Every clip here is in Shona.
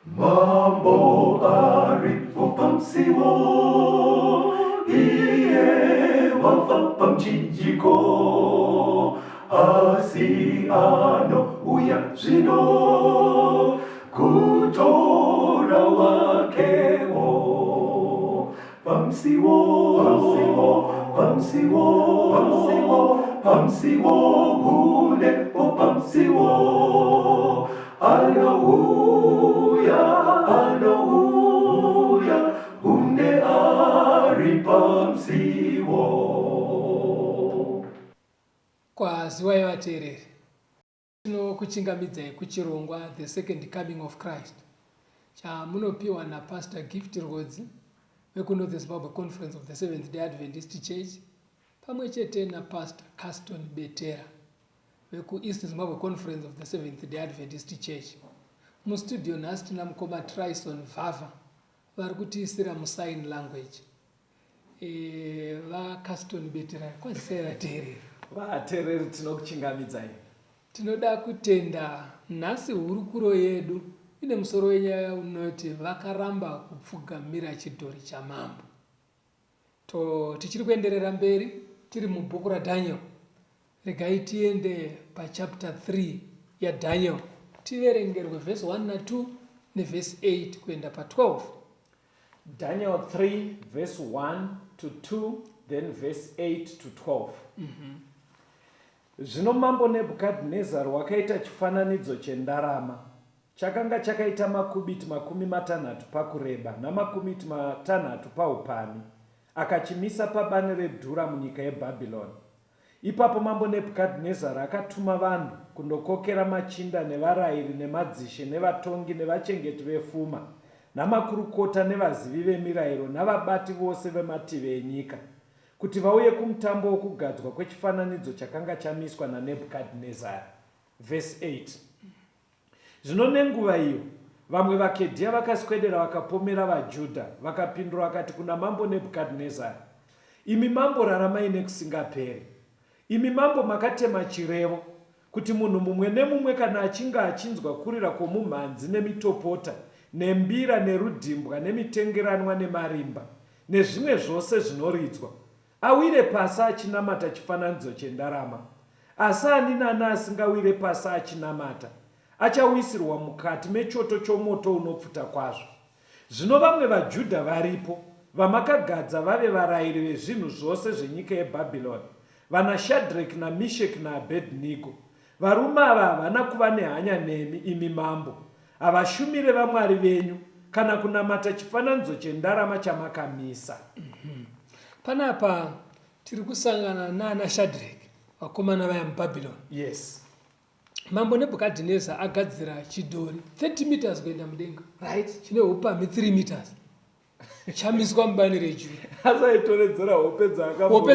Mambo aripopamsiwo iye wafapamchinjiko asiano uya zvino kutora wakewo pamsiwo unepo pamsiwo Hallelujah, unde aripamsiwo. Kwaziwa yevateereri, tinokuchingamidzai kuchirongwa The Second Coming of Christ chamunopiwa naPastor Gift Rhodzi vekuNorth Zimbabwe Conference of the Seventh Day Adventist Church pamwe chete naPastor Caston Betera vekuEast Zimbabwe Conference of the Seventh Day Adventist Church. Mustudio nhasi tina mukoma Trison Vava vari kutiisira musign language. VaCaston Betera, kwazisai vateereri. Vateereri tinokuchingamidzai. Tinoda kutenda nhasi hurukuro yedu ine musoro wenyaya unoti vakaramba kupfugamira chidhori chamambo. Tichiri kuenderera mberi tiri mubhuku raDaniel. Regai tiende pachapter 3 yaDaniel. Tiverengerwe verse 1 na 2 neverse 8 kuenda pa12. Daniel 3 verse 1 to 2 then verse 8 to 12. Zvino mambo Nebhukadhinezari wakaita chifananidzo chendarama. Chakanga chakaita makubhiti 60 pakureba namakubhiti 6 paupamhi. Akachimisa pabani reDhura munyika yeBhabhironi. Ipapo mambo Nebhukadhinezari akatuma vanhu kundokokera machinda nevarayiri nemadzishe nevatongi nevachengeti vepfuma namakurukota nevazivi vemirayiro navabati vose vemativi enyika kuti vauye kumutambo wokugadzwa kwechifananidzo chakanga chamiswa naNebhukadhinezari. Verse 8. Zvino nenguva iyo vamwe vaKedhia vakaswedera vakapomera vaJudha vakapindura vakati kuna mambo Nebhukadhinezari, imi mambo, raramai nekusingaperi. Imi mambo, makatema chirevo kuti munhu mumwe nemumwe kana achinge achinzwa kurira kwomumhanzi nemitopota nembira nerudhimbwa nemitengeranwa nemarimba nezvimwe zvose zvinoridzwa awire pasi achinamata chifananidzo chendarama. Asi ani nani asingawire pasi achinamata achawisirwa mukati mechoto chomoto unopfuta kwazvo. Zvino vamwe vaJudha varipo vamakagadza vave varayiri vezvinhu zvose zvenyika yeBhabhironi, vana Shadhreki naMesheki naAbhedhinego. Varume ava havana kuva nehanya nemi, imi mambo. Havashumire vamwari venyu kana kunamata chifananidzo chendarama chamakamisa. Panapa tiri kusangana nana Shadhreki vakomana vaya muBhabhironi. Yes. Mambo Nebhukadhinezari agadzira chidhori 30 meters kuenda mudenga, right, chine upamhi 3 meters chamiswa mubani reJudha. Asaitoredzera hope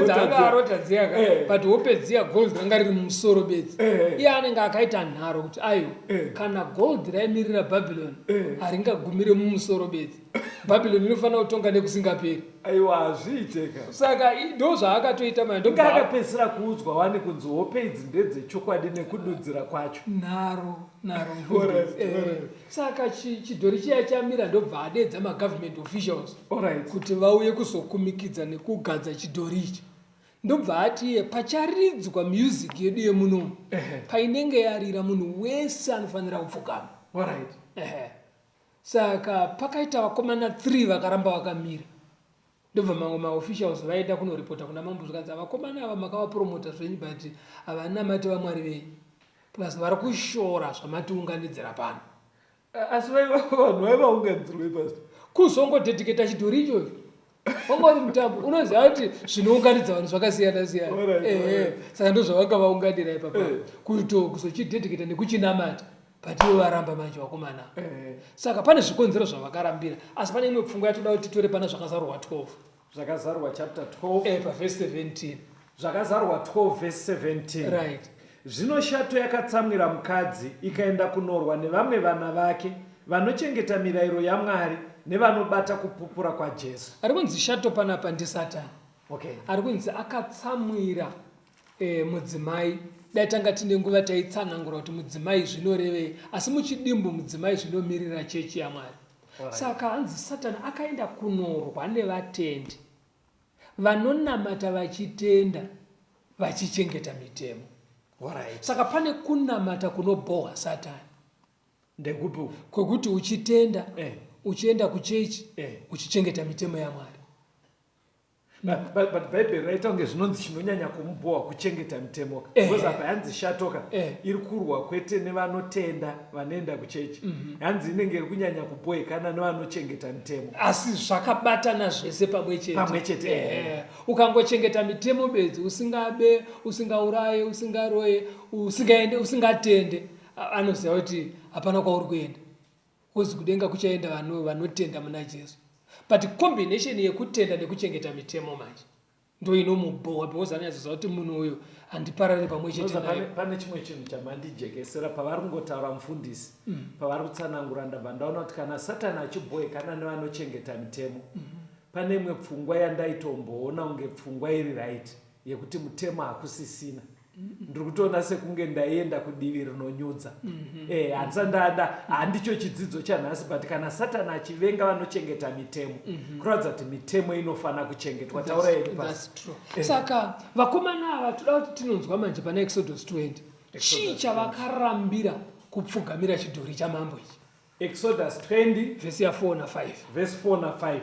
dzaanga arota dziyaka, but hope dziya gold ranga riri mumusoro bedzi. Iye anenge akaita nharo kuti ayo kana gold raimirira Bhabhironi haringagumire mumusoro bedzi. Bhabhironi inofanira kutonga nekusingaperi. Aiwa, hazviiteka. Saka ndo zvaakatoita manje. Akapedzisira kuudzwa wani kunzi hope idzi ndedzechokwadi nekududzira kwacho. Nharo. Saka chidhori chiya chamira ndobva adedza magovernment officials kuti vauye kuzokumikidza nekugadza chidhori ichi. Ndobva ati pacharidzwa music yedu yemunomu painenge yarira munhu wese anofanira kupfugama. Saka pakaita vakomana 3 vakaramba vakamira. Ndobva mamwe maofficials vaenda kunoripota kuna mambo zvikanzi vakomana ava makavapromota zvenyu but havana mati vamwari venyu plus vari kushora zvamatiunganidzira pano. Asi vanhu vaivaunganidzirwei pasi kuzongodedhiketa chidhori ichocho wangori mutambo. Unoziva kuti zvinounganidza vanhu zvakasiyana siyana. Saka ndo zvavakavaunganira ipapa kuzochidedhiketa nekuchinamata, but ivo varamba manje vakomana. Saka pane zvikonzero zvavakarambira, asi pane imwe pfungwa yatoda kuti titore pana zvakazarurwa 12. Zvakazarurwa chapter 12 paverse 17. Zvakazarurwa 12 verse 17. Right. Zvino shato yakatsamwira mukadzi ikaenda kunorwa nevamwe vana vake vanochengeta mirayiro yaMwari nevanobata kupupura kwaJesu. Ari kunzi shato panapa ndi Satani. Okay. Ari kunzi akatsamwira mudzimai dai tanga tine nguva taitsanangura kuti mudzimai zvinorevei, asi muchidimbu mudzimai zvinomirira chechi yaMwari. Saka hanzi Satani akaenda kunorwa nevatendi vanonamata vachitenda vachichengeta mitemo. Alright. Saka pane kunamata kunobohwa Satani Ndekupi? kwekuti uchitenda uchienda kuchechi uchichengeta mitemo yaMwari. But Bible raita kunge zvinonzi chinonyanya kumubohwa kuchengeta mitemo. Because apa yanzi shatoka iri kurwa kwete nevanotenda vanoenda kuchechi. Yanzi inenge iri kunyanya kubohekana nevanochengeta mitemo. Asi zvakabatana zvese pamwe chete. Pamwe chete. Ukangochengeta mitemo bedzi, usingabe, usingauraye, usingaroye, usingaende, usingatende, anoziva kuti hapana kwauri kuenda. Kuzi kudenga kuchaenda vanotenda muna Jesu. But combination yekutenda nekuchengeta mitemo manje ndo inomubohwa, because anoziva kuti munhu uyu handiparare pamwe chete naye. Pane chimwe chinhu chamandijekesera pavari kungotaura mufundisi, pavari kutsanangura ndabva ndaona kuti kana Satani achibohekana nevanochengeta mitemo, pane imwe pfungwa yandaitomboona unge pfungwa iri right yekuti mutemo hakusisina. Ndiri kutoona sekunge ndaienda kudivi rinonyudza. Handicho chidzidzo chanhasi, but kana Satani achivenga vanochengeta mitemo, kuratidza kuti mitemo inofana kuchengetwa. Taura yedu That's true. Saka vakomana ava toda kuti tinonzwa manje pana Exodus 20. Chii chavakarambira kupfugamira chidhori chamambo ichi? Exodus 20 Verse ya 4 na 5. verse 4 na 5.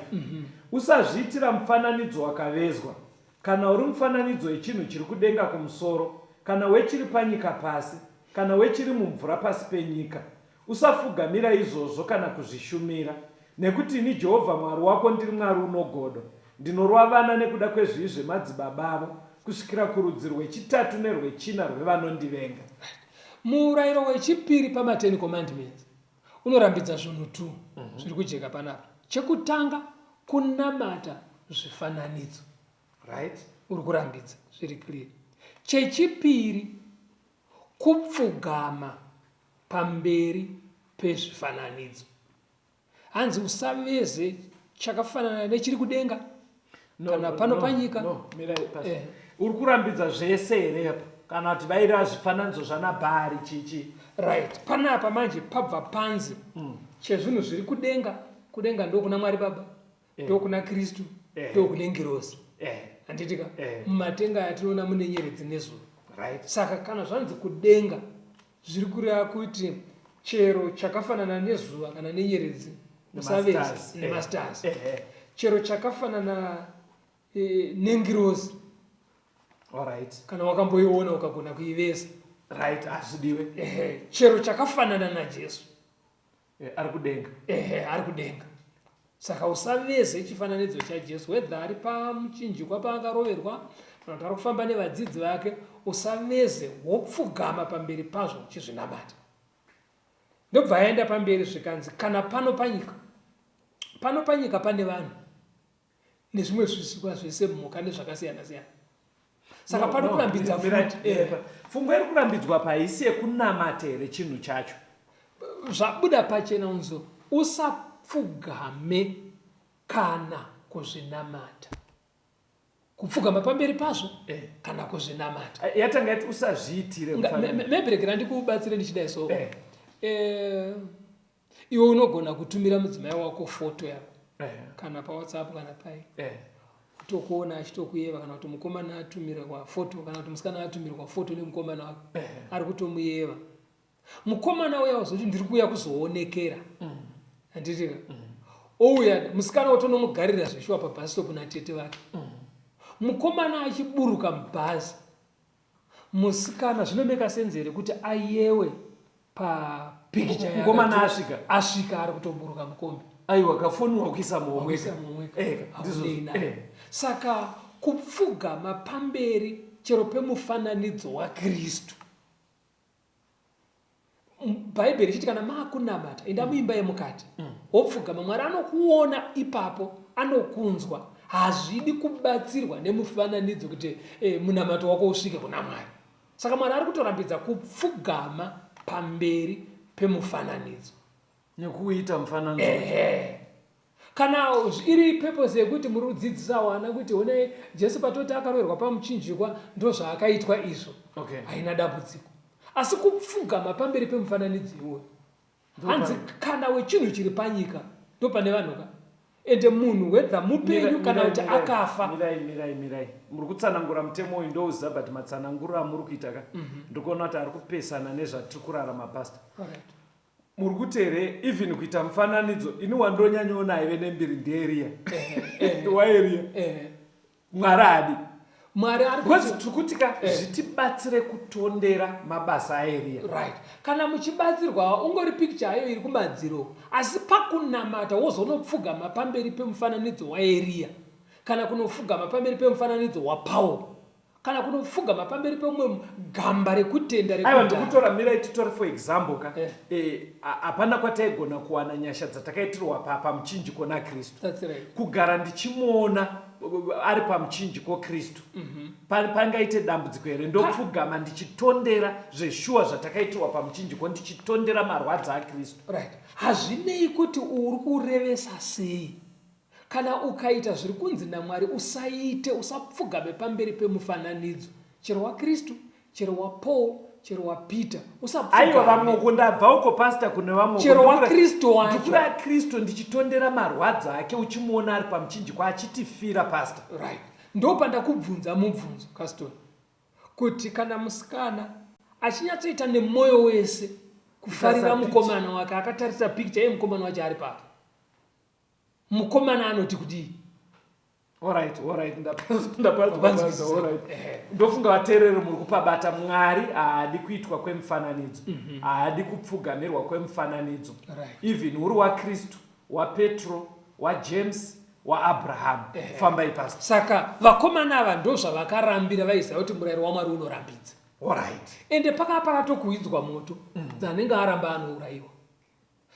Usazviitira mufananidzo wakavezwa, kana uri mufananidzo wechinhu chiri kudenga kumusoro, kana wechiri panyika pasi, kana wechiri mumvura pasi penyika. Usapfugamira izvozvo kana kuzvishumira, nekuti ini Jehovha Mwari wako ndiri Mwari unogodo. Ndinorwa vana nekuda kwezvivi zvemadzibaba avo, kusvikira kurudzi rwechitatu nerwechina rwevanondivenga. Murayiro wechipiri pama 10 commandments unorambidza zvinhu 2 zviri kujeka panapa. Chekutanga kunamata zvifananidzo. Right? Uri kurambidza zviri clear. Chechipiri kupfugama pamberi pezvifananidzo. Hanzi usaveze chakafanana nechiri kudenga kana pano panyika. Uri kurambidza zvese here kana kuti vaira zvifananidzo zvanabhari chichi. Right. Panapa manje pabva panze chezvinhu zviri kudenga. Kudenga ndo kuna Mwari Baba, ndo kuna Kristu, ndo kune ngirozi. Handitika mumatenga atinoona mune nyeredzi nezuva. Right. Saka kana zvanzi kudenga zviri kureva kuti chero chakafanana nezuva kana nenyeredzi musaveza nemastars, chero chakafanana nengirozi. Alright. Kana wakamboiona ukagona kuiveza. Right, azvidiwe. Chero chakafanana naJesu ari kudenga. Ari kudenga. Saka usaveze chifananidzo chaJesu, whether ari pamuchinjikwa paangaroverwa kana kuti ari kufamba nevadzidzi vake, usaveze wopfugama pamberi pazvo uchizvinamata. Ndobva aenda pamberi zvikanzi kana pano panyika. Pano panyika pane vanhu nezvimwe zvisikwa zvese mhuka nezvakasiyana siyana. Saka pano kurambidza pfungwa iri kurambidzwa paisi yekunamata here chinhu chacho. Zvabuda pachena unzo usapfugame kana kuzvinamata. Kupfugama pamberi pazvo kana kuzvinamata. Yatanga yati usazviitire mufananidzo. Mebrekera ndikubatsire ndichidai so. Iwe unogona kutumira mudzimai wako foto yako kana paWhatsApp kana pai. Tokuona achitokuyeva kana kuti mukomana atumira kwa foto kana kuti musikana atumira kwa foto nemukomana wako ari kutomuyeva. Mukomana uya uzoti ndiri kuuya kuzoonekera. Handitika. Ouya musikana otonomugarira zveshuwa pabus stop natete vake. Mukomana achiburuka mubhazi, musikana zvinomeka sense here kuti ayewe papikicha yake. Mukomana asvika ari kutoburuka mukombe. Aiwa kafonwa kuisa muomwe. Saka kupfugama pamberi chero pemufananidzo waKristu. Bhaibheri richiti kana maakunamata enda muimba yemukati wopfugama, Mwari anokuona ipapo, anokunzwa. Hazvidi kubatsirwa nemufananidzo kuti munamato wako usvike kuna Mwari. Saka Mwari ari kutorambidza kupfugama pamberi pemufananidzo nekuita mufananidzo. kana iri purpose yekuti muri kudzidzisa vana kuti one Jesu patoti akaroverwa pamuchinjikwa ndozvaakaitwa izvo, haina dambudziko. Asi kupfugama pamberi pemufananidzo iwoyo, hanzi kana wechinhu chiri panyika ndopane vanhu ka, ende munhu wedha mupenyu kana kuti akafa. Mirai muri kutsanangura mutemo uyu ndouziva, but matsananguro amuri kuita ka ndikuona kuti ari kupesana nezvatiri kurarama pastor. Muri kuti here even kuita mufananidzo ini wandonyanyaona ive nembiri ndeeriya waeriya Mwari adi Mwari ari tikutika zvitibatsire kutondera mabasa aeriya, right. Kana muchibatsirwa ungori picture ayo iri kumadziro, asi pakunamata wozonopfugama pamberi pemufananidzo waeriya, kana kunopfugama pamberi pemufananidzo waPaul, kana kunopfugama pamberi pemumwe gamba rekutenda rekudhaya. Aiwa ndikutora mirai titori for example ka hapana kwataigona kuwana nyasha dzatakaitirwa pamuchinjiko naKristu. That's right. Kugara ndichimuona ari pamuchinjiko Kristu pangaite dambudziko here ndopfugama ndichitondera zveshuwa zvatakaitirwa pamuchinjiko, ndichitondera marwadzi aKristu. Right. Hazvinei kuti uri kurevesa sei. Kana ukaita zviri kunzi naMwari usaite, usapfugame pamberi pemufananidzo, chero waKristu, chero waPaul, chero waPeter, usapfugame. Aiwa vamwe kundabva uko pastor kune vamwe chero waKristu wacho. Ndikura Kristu ndichitondera marwadzi ake uchimuona ari pamuchinjiko achitifira pastor. Right. Ndopa ndakubvunza mubvunzo Caston, kuti kana musikana achinyatsoita nemwoyo wese kufarira mukomana wake, akatarisa picture yemukomana wacho ari papo, mukomana anoti kuti alright ndofunga vateereri muri kupabata. Mwari haadi kuitwa kwemufananidzo, haadi kupfugamirwa kwemufananidzo, even uri waKristu, waPetro, waJames, waAbraham. Fambai pastor. Saka vakomana ava ndozvavakarambira vaiziva kuti murayiro waMwari unorambidza. Alright. Ende pakatokuidzwa moto dzanenge aramba anourayiwa.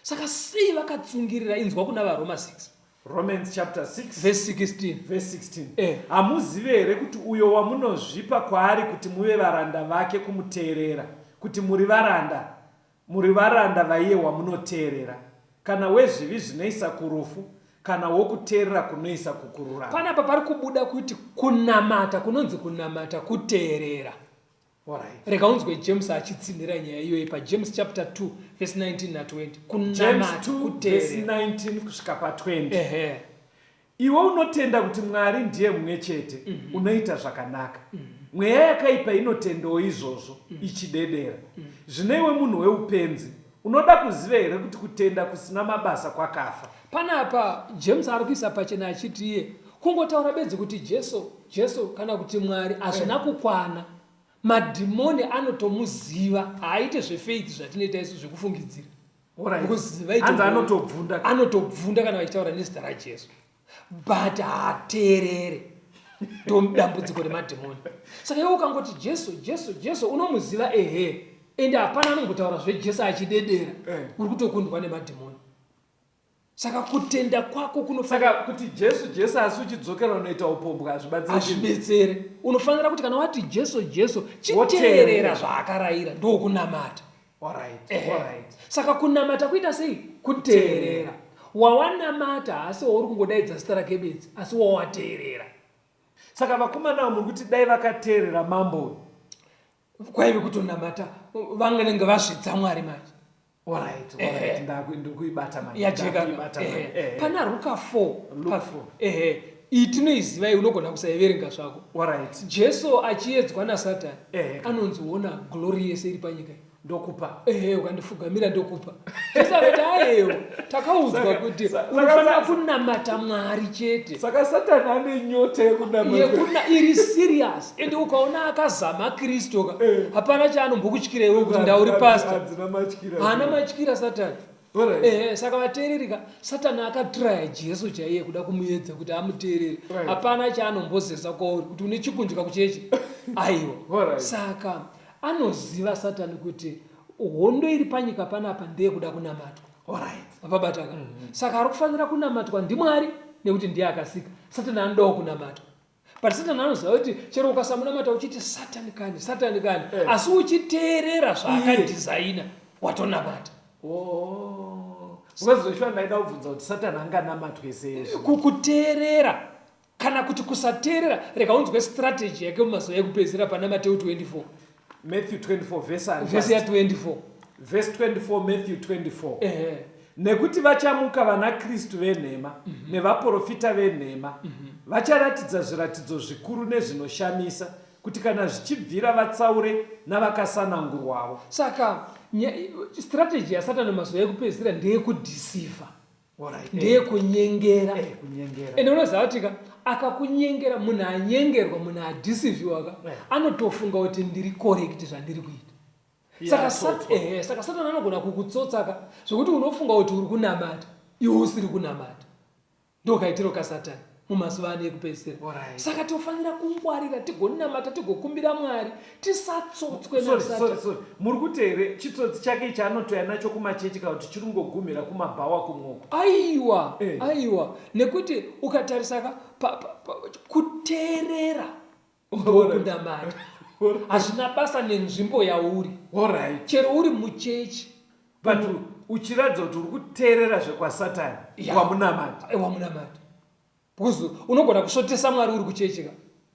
Saka sei vakatsungirira inzwa kuna vaRoma 6 Romans chapter 6 verse 16. Verse 16. Hamuzivi here kuti uyo wamunozvipa kwaari kuti muve varanda vake kumuteerera, kuti muri varanda vaiye wamunoteerera, kana wezvivi zvinoisa kurufu, kana wokuteerera kunoisa kukururama. Panapa pari kubuda kuti kunamata, kunonzi kunamata kuteerera. Alright. Rega unzwe James achitsinira nyaya iyoyi paJames chapter 2 verse 19 na 20. Kunamata verse 19 kusvika pa20. Iwe unotenda kuti Mwari ndiye mumwe chete, unoita zvakanaka. Mweya yakaipa inotendawo izvozvo ichidedera. Zvino iwe munhu weupenzi, unoda kuziva here kuti kutenda kusina mabasa kwakafa? Panapa James ari kuisa pachena achiti iye kungotaura bedzi kuti Jesu kana kuti Mwari hazvina kukwana. Madhimoni anotomuziva, haaite zvefaith zvatinoita isu zvekufungidzira. Anotobvunda kana vachitaura nezita raJesu, but haateerere. Ndomudambudziko remadhimoni. Saka iwe ukangoti Jesu unomuziva ende hapana anongotaura zveJesu achidedera, uri kutokundwa nemadhimoni. Saka kutenda kwako kunofanira kuti Jesu asi uchidzokera unoita upombwe hazvibetsere. Unofanira kuti kana wati Jesu chiteerera zvaakarayira ndokunamata. Alright. Saka kunamata kuita sei? Kuteerera. Wawanamata asi wauri kungodaidza zita rake bedzi, asi wawateerera. Saka vakomana muri kuti dai vakateerera mambo kwaive kutonamata vanenge vasvitsa Mwari manje. Alright. Ndikuibata manje. Yajeka. Pana Luka 4. Tinoiziva unogona kusaiverenga zvako. Alright. Jesu achiedzwa naSatani anonzi ona glory yese iri panyika ndokupa. Ukandifugamira ndokupa. Jesu akati ayeyo takaudzwa kuti unofanira kunamata Mwari chete. Saka Satani ane nyota yekunamata. Iri serious. Ende ukaona akazama Kristu hapana chaanombokutyira iwe kuti ndauri pastor. Hana matyira Satani. Saka vateererika Satani akatraya Jesu chaiye kuda kumuedza kuti amuteerere. Hapana chaanombozesa kwauri kuti une chikunjuka kuchechi. Aiwa. Saka anoziva Satani kuti hondo iri panyika panapa ndeye kuda kunamatwa. Apabataka. Saka ari kufanira kunamatwa ndiMwari nekuti ndiye akasika. Satani anodawo kunamatwa. But Satani anoziva kuti chero ukasamunamata uchiti Satani kani, asi uchiteerera zvaakadhizaina watonamata. ukazoshwa ndaida kubvunza kuti Satani anganamatwe sei kuteerera kana kuti kusateerera. Rega unzwe strategy yake mumazuva ekupedzisira pana Mateo 24 Matthew 24 verse ya 24 verse 24 Matthew 24 nekuti vachamuka vana Kristu venhema nevaprofita venhema vacharatidza zviratidzo zvikuru nezvinoshamisa kuti kana zvichibvira vatsaure navakasanangurwavo. Saka strategy ya Satani mumazuva ekupedzisira ndeyekudeceiva, ndeyekunyengera. Ende unoziva kuti akakunyengera, munhu anyengerwa, munhu adeceiviwa anotofunga kuti ndiri correct zvandiri kuita. Saka Satani anogona kukutsotsa zvokuti unofunga kuti uri kunamata iwe usiri kunamata. Ndokaitiro kaSatani mumazuva ano ekupedzisira. Saka tofanira kungwarira, tigonamata, tigokumbira Mwari, tisatsotswe naSatani. Muri kuti here chitsotsi chake chaanotoya nacho kumachechi kuti chiri kungogumira kumabhawa kumwoko. Aiwa, nekuti ukatarisaka kuteerera ndokunamata. Hazvina basa nenzvimbo yauri. Chero uri muchechi, but uchiratidza kuti uri kuteerera zvekwaSatani wamunamata. Because unogona kusvotesa Mwari uri kuchechi.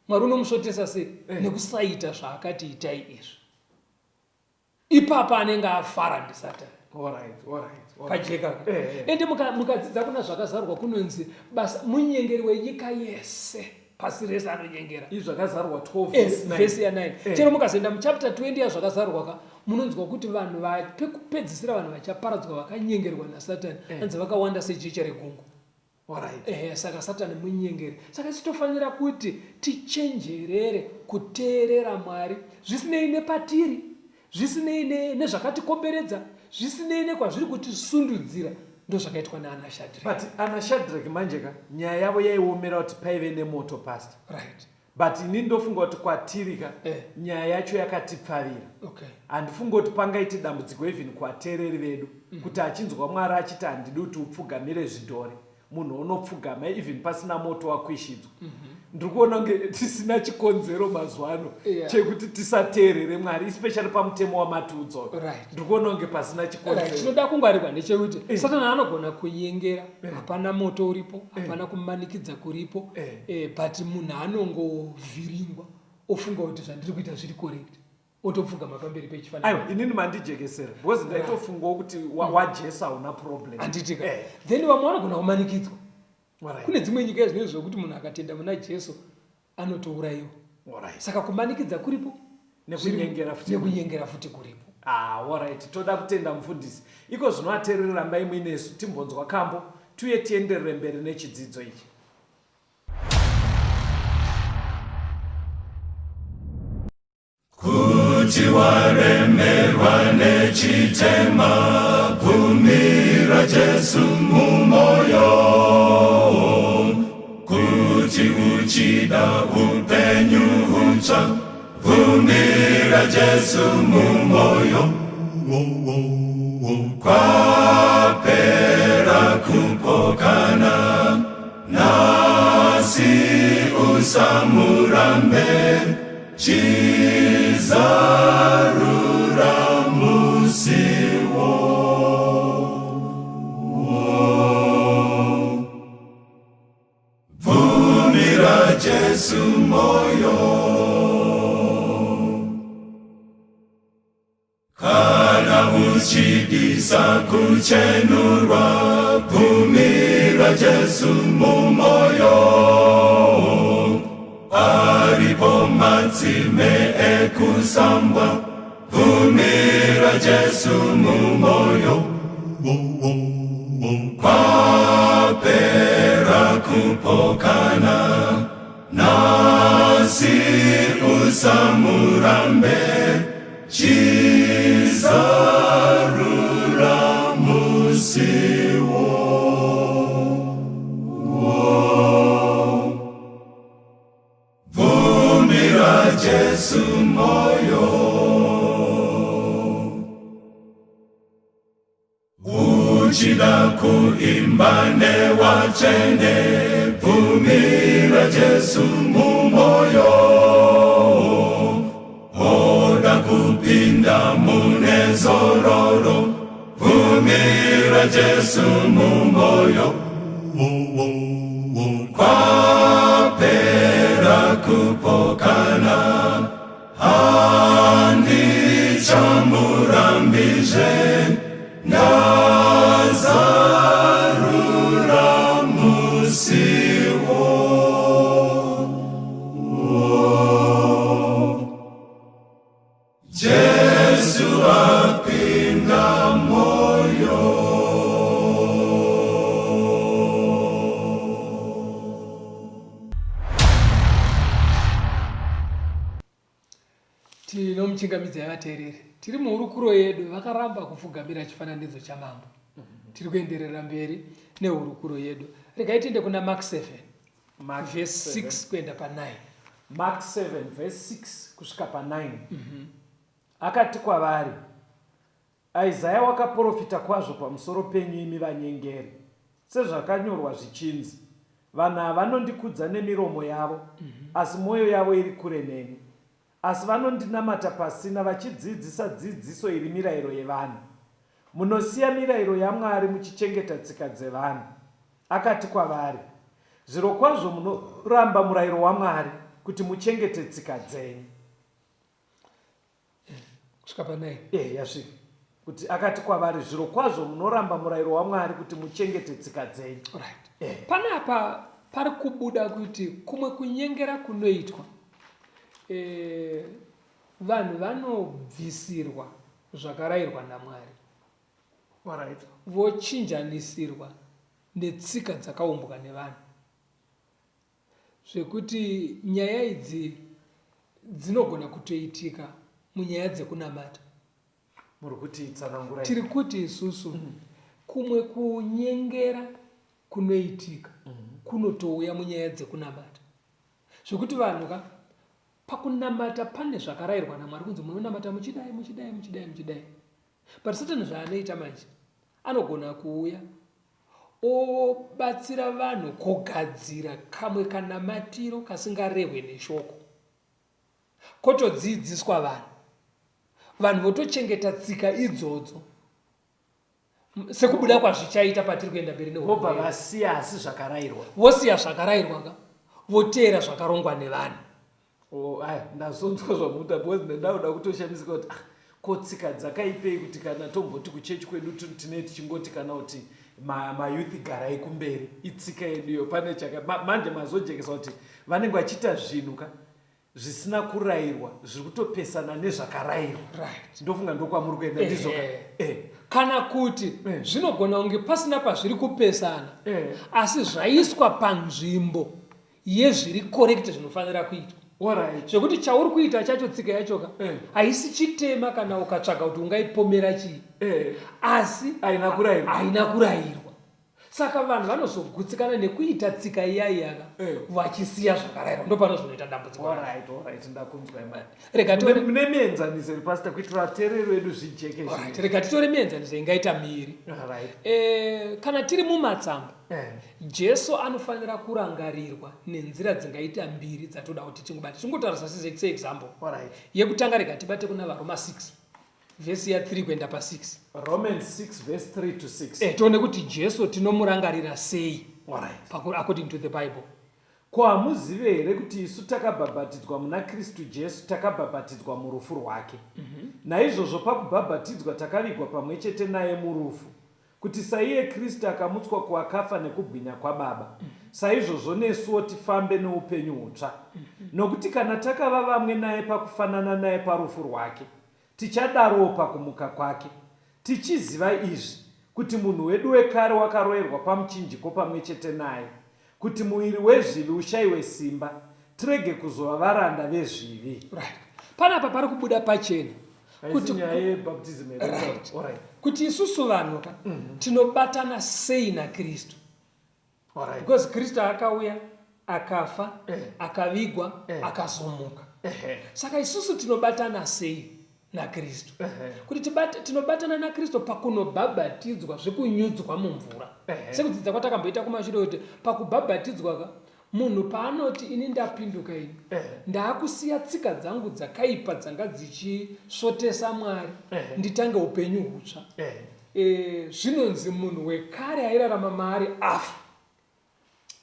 Mwari unomusvotesa sei? Nekusaita zvaakati itai izvi. Ipapa anenge afara ndiSatani. Pajeka. Ende mukadzidza kuna zvakazarwa kunonzi basa munyengeri wenyika yese pasi rese anonyengera. Izvi zvakazarwa 12 verse ya 9. Chero mukazoenda muchapter 20 yazvakazarwa munonzwa kuti vanhu pekupedzisira vanhu vachaparadzwa vakanyengerwa naSatani anzi vakawanda sejecha regungu. Saka Satani munyengeri. Saka titofanira kuti tichenjerere kuteerera Mwari zvisinei nepatiri, zvisinei nezvakatikomberedza, zvisinei nekwazviri kutisundudzira. Ndo zvakaitwa naana Shadrach. But ana Shadrach manjeka nyaya yavo yaiomera kuti paive nemoto pastor. But ini ndofunga kuti kwatirika nyaya yacho yakatipfarira. Handifunga kuti pangaite dambudziko even kwateereri vedu kuti achinzwa Mwari achiti handidi kuti upfugamire zvidhori, munhu unopfugama even pasina moto wakwishidzwa. Ndiri kuona kunge tisina chikonzero mazuva ano chekuti tisateerere Mwari, especially pamutemo wamatiudzo. Ndiri kuona kunge pasina chikonzero. Chinoda kungwarirwa ndechekuti Satani anogona kunyengera, hapana moto uripo, hapana kumanikidza kuripo, but munhu anongovhiringwa ofunga kuti zvandiri kuita zviri correct, otopfugama pamberi pechifananidzo. Aiwa, inini mandijekesera because ndaitofungawo kuti wajesu hauna problem. Handitika. Then vamwe vanogona kumanikidzwa. Kune dzimwe nyika zvinenge zvokuti munhu akatenda muna Jesu anotourayiwa. Saka kumanikidza kuripo nekunyengera futi kuripo. Alright, toda kutenda mufundisi. Iko zvinoateerera rambai muinesu timbonzwa kambo tuye tienderere mberi nechidzidzo ichi. Kuti waremerwa nechitema, bvumira Jesu mumoyo. Kuti uchida upenyu hutsva, bvumira Jesu mumoyo. Kwapera kupokana, nasi usamurambe, chizarura musiwo. Bvumira Jesu moyo. Kana uchidisa kuchenurwa, bvumira Jesu mumoyo. Aripo matsime ekusambwa, bvumira Jesu mumoyo. Kwapera kupokana, nasi usamurambe, chizarura musiwo. Bvumira Jesu moyo. Uchida kuimba newatsvene, bvumira Jesu mumoyo. Oda kupinda mune zororo, bvumira Tumira Jesu mumoyo, kwapera kupokana, handichamurambizve, ndazarura musiwo. Jesu apinda moyo. Tinomuchingamidza yavateereri. Tiri muhurukuro yedu vakaramba kupfugamira chifananidzo chamambo. Tiri kuenderera mberi nehurukuro yedu. Regai tiende kuna Mark 7 verse 6 kuenda pa9. Mark 7 verse 6 kusvika pa9. Akati kwavari, Isaya wakaprofita kwazvo pamusoro penyu imi vanyengeri, sezvakanyorwa zvichinzi, vanhu vanondikudza nemiromo yavo, asi mwoyo yavo iri kure neni. Asi vanondinamata pasina, vachidzidzisa dzidziso iri mirayiro yevanhu. Munosiya mirayiro yaMwari muchichengeta tsika dzevanhu. Akati kwavari, zvirokwazvo munoramba murayiro waMwari kuti muchengete tsika dzenyu. Kusvika pa9. Yasvika. Kuti akati kwavari, zvirokwazvo munoramba murayiro waMwari kuti muchengete tsika dzenyu. Right. Panapa pari kubuda kuti kumwe kunyengera kunoitwa vanhu vanobvisirwa zvakarayirwa naMwari. Alright. Vochinjanisirwa netsika dzakaumbwa nevanhu, zvekuti nyaya idzi dzinogona kutoitika munyaya dzekunamata. Muri kuti tsanangurai. Tiri kuti isusu kumwe kunyengera kunoitika kunotouya munyaya dzekunamata, zvekuti vanhu pakunamata pane zvakarayirwa naMwari kunzi munonamata muchidai muchidai muchidai muchidai. But Satani zvaanoita manje anogona kuuya obatsira vanhu kugadzira kamwe kanamatiro kasingarehwe neshoko, kotodzidziswa vanhu votochengeta tsika idzodzo sekubuda kwazvichaita patiri kuenda mberi vobva vasiya asi zvakarayirwa, vosiya zvakarayirwa voteera zvakarongwa nevanhu. ndazonzwa zvamuta because ndauda kutoshamisika kuti kotsika dzakaipei kuti kana tomboti kuchechi kwedu tine tichingoti kana kuti mayuthi garai kumberi itsika yeduyo. Pane manje mazojekesa kuti vanenge vachiita zvinhu zvisina kurayirwa zviri kutopesana nezvakarayirwa. Ndofunga ndokwamuri kuenda ndizvo. Kana kuti zvinogona kunge pasina pazviri kupesana, asi zvaiswa panzvimbo yezviri correct zvinofanira kuitwa. Zvekuti chauri kuita chacho tsika yachoka haisi chitema kana ukatsvaga kuti ungaipomera chii, asi haina kurayirwa. Saka vanhu vanozogutsikana nekuita tsika iyayaka vachisiya zvakarayirwa, ndo panozoita dambudziko. Mune mienzaniso ripasita kuitira vateereri vedu zvijeke. Rega titore mienzaniso ingaita miri. Kana tiri mumatsamba, Jesu anofanira kurangarirwa nenzira dzingaita mbiri dzatoda kuti tingobata. Tingotarisa seexample. Yekutanga rega tibate kuna vaRoma 6 vhesi ya 3 kuenda pa6. Romans 6 verse 3 to 6. Tione kuti Jesu tinomurangarira sei according to the Bible. Ko hamuzive here kuti isu takabhabhatidzwa muna Kristu Jesu takabhabhatidzwa murufu rwake. Naizvozvo pakubhabhatidzwa takavigwa pamwe chete naye murufu, kuti saiye Kristu akamutswa kuvakafa nekubwinya kwaBaba, saizvozvo nesuwo tifambe noupenyu hutsva. Nokuti kana takava vamwe naye pakufanana naye parufu rwake, tichadarowo pakumuka kwake, tichiziva izvi kuti munhu wedu wekare wakaroverwa pamuchinjiko pamwe chete naye, kuti muviri wezvivi ushayiwe simba, tirege kuzova varanda vezvivi. Panapa pari kubuda pachena kuti isusu vanhu tinobatana sei naKristu. Because Kristu akauya, akafa, akavigwa, akazomuka. Saka isusu tinobatana sei naKristu? Kuti tinobatana naKristu pakunobhabhatidzwa zvekunyudzwa mumvura. Sekudzidza kwatakamboita kumashure kuti pakubhabhatidzwa munhu paanoti ini ndapinduka ini ndaakusiya tsika dzangu dzakaipa dzanga dzichisvotesa Mwari nditange upenyu hutsva, zvinonzi munhu wekare airarama maari afa,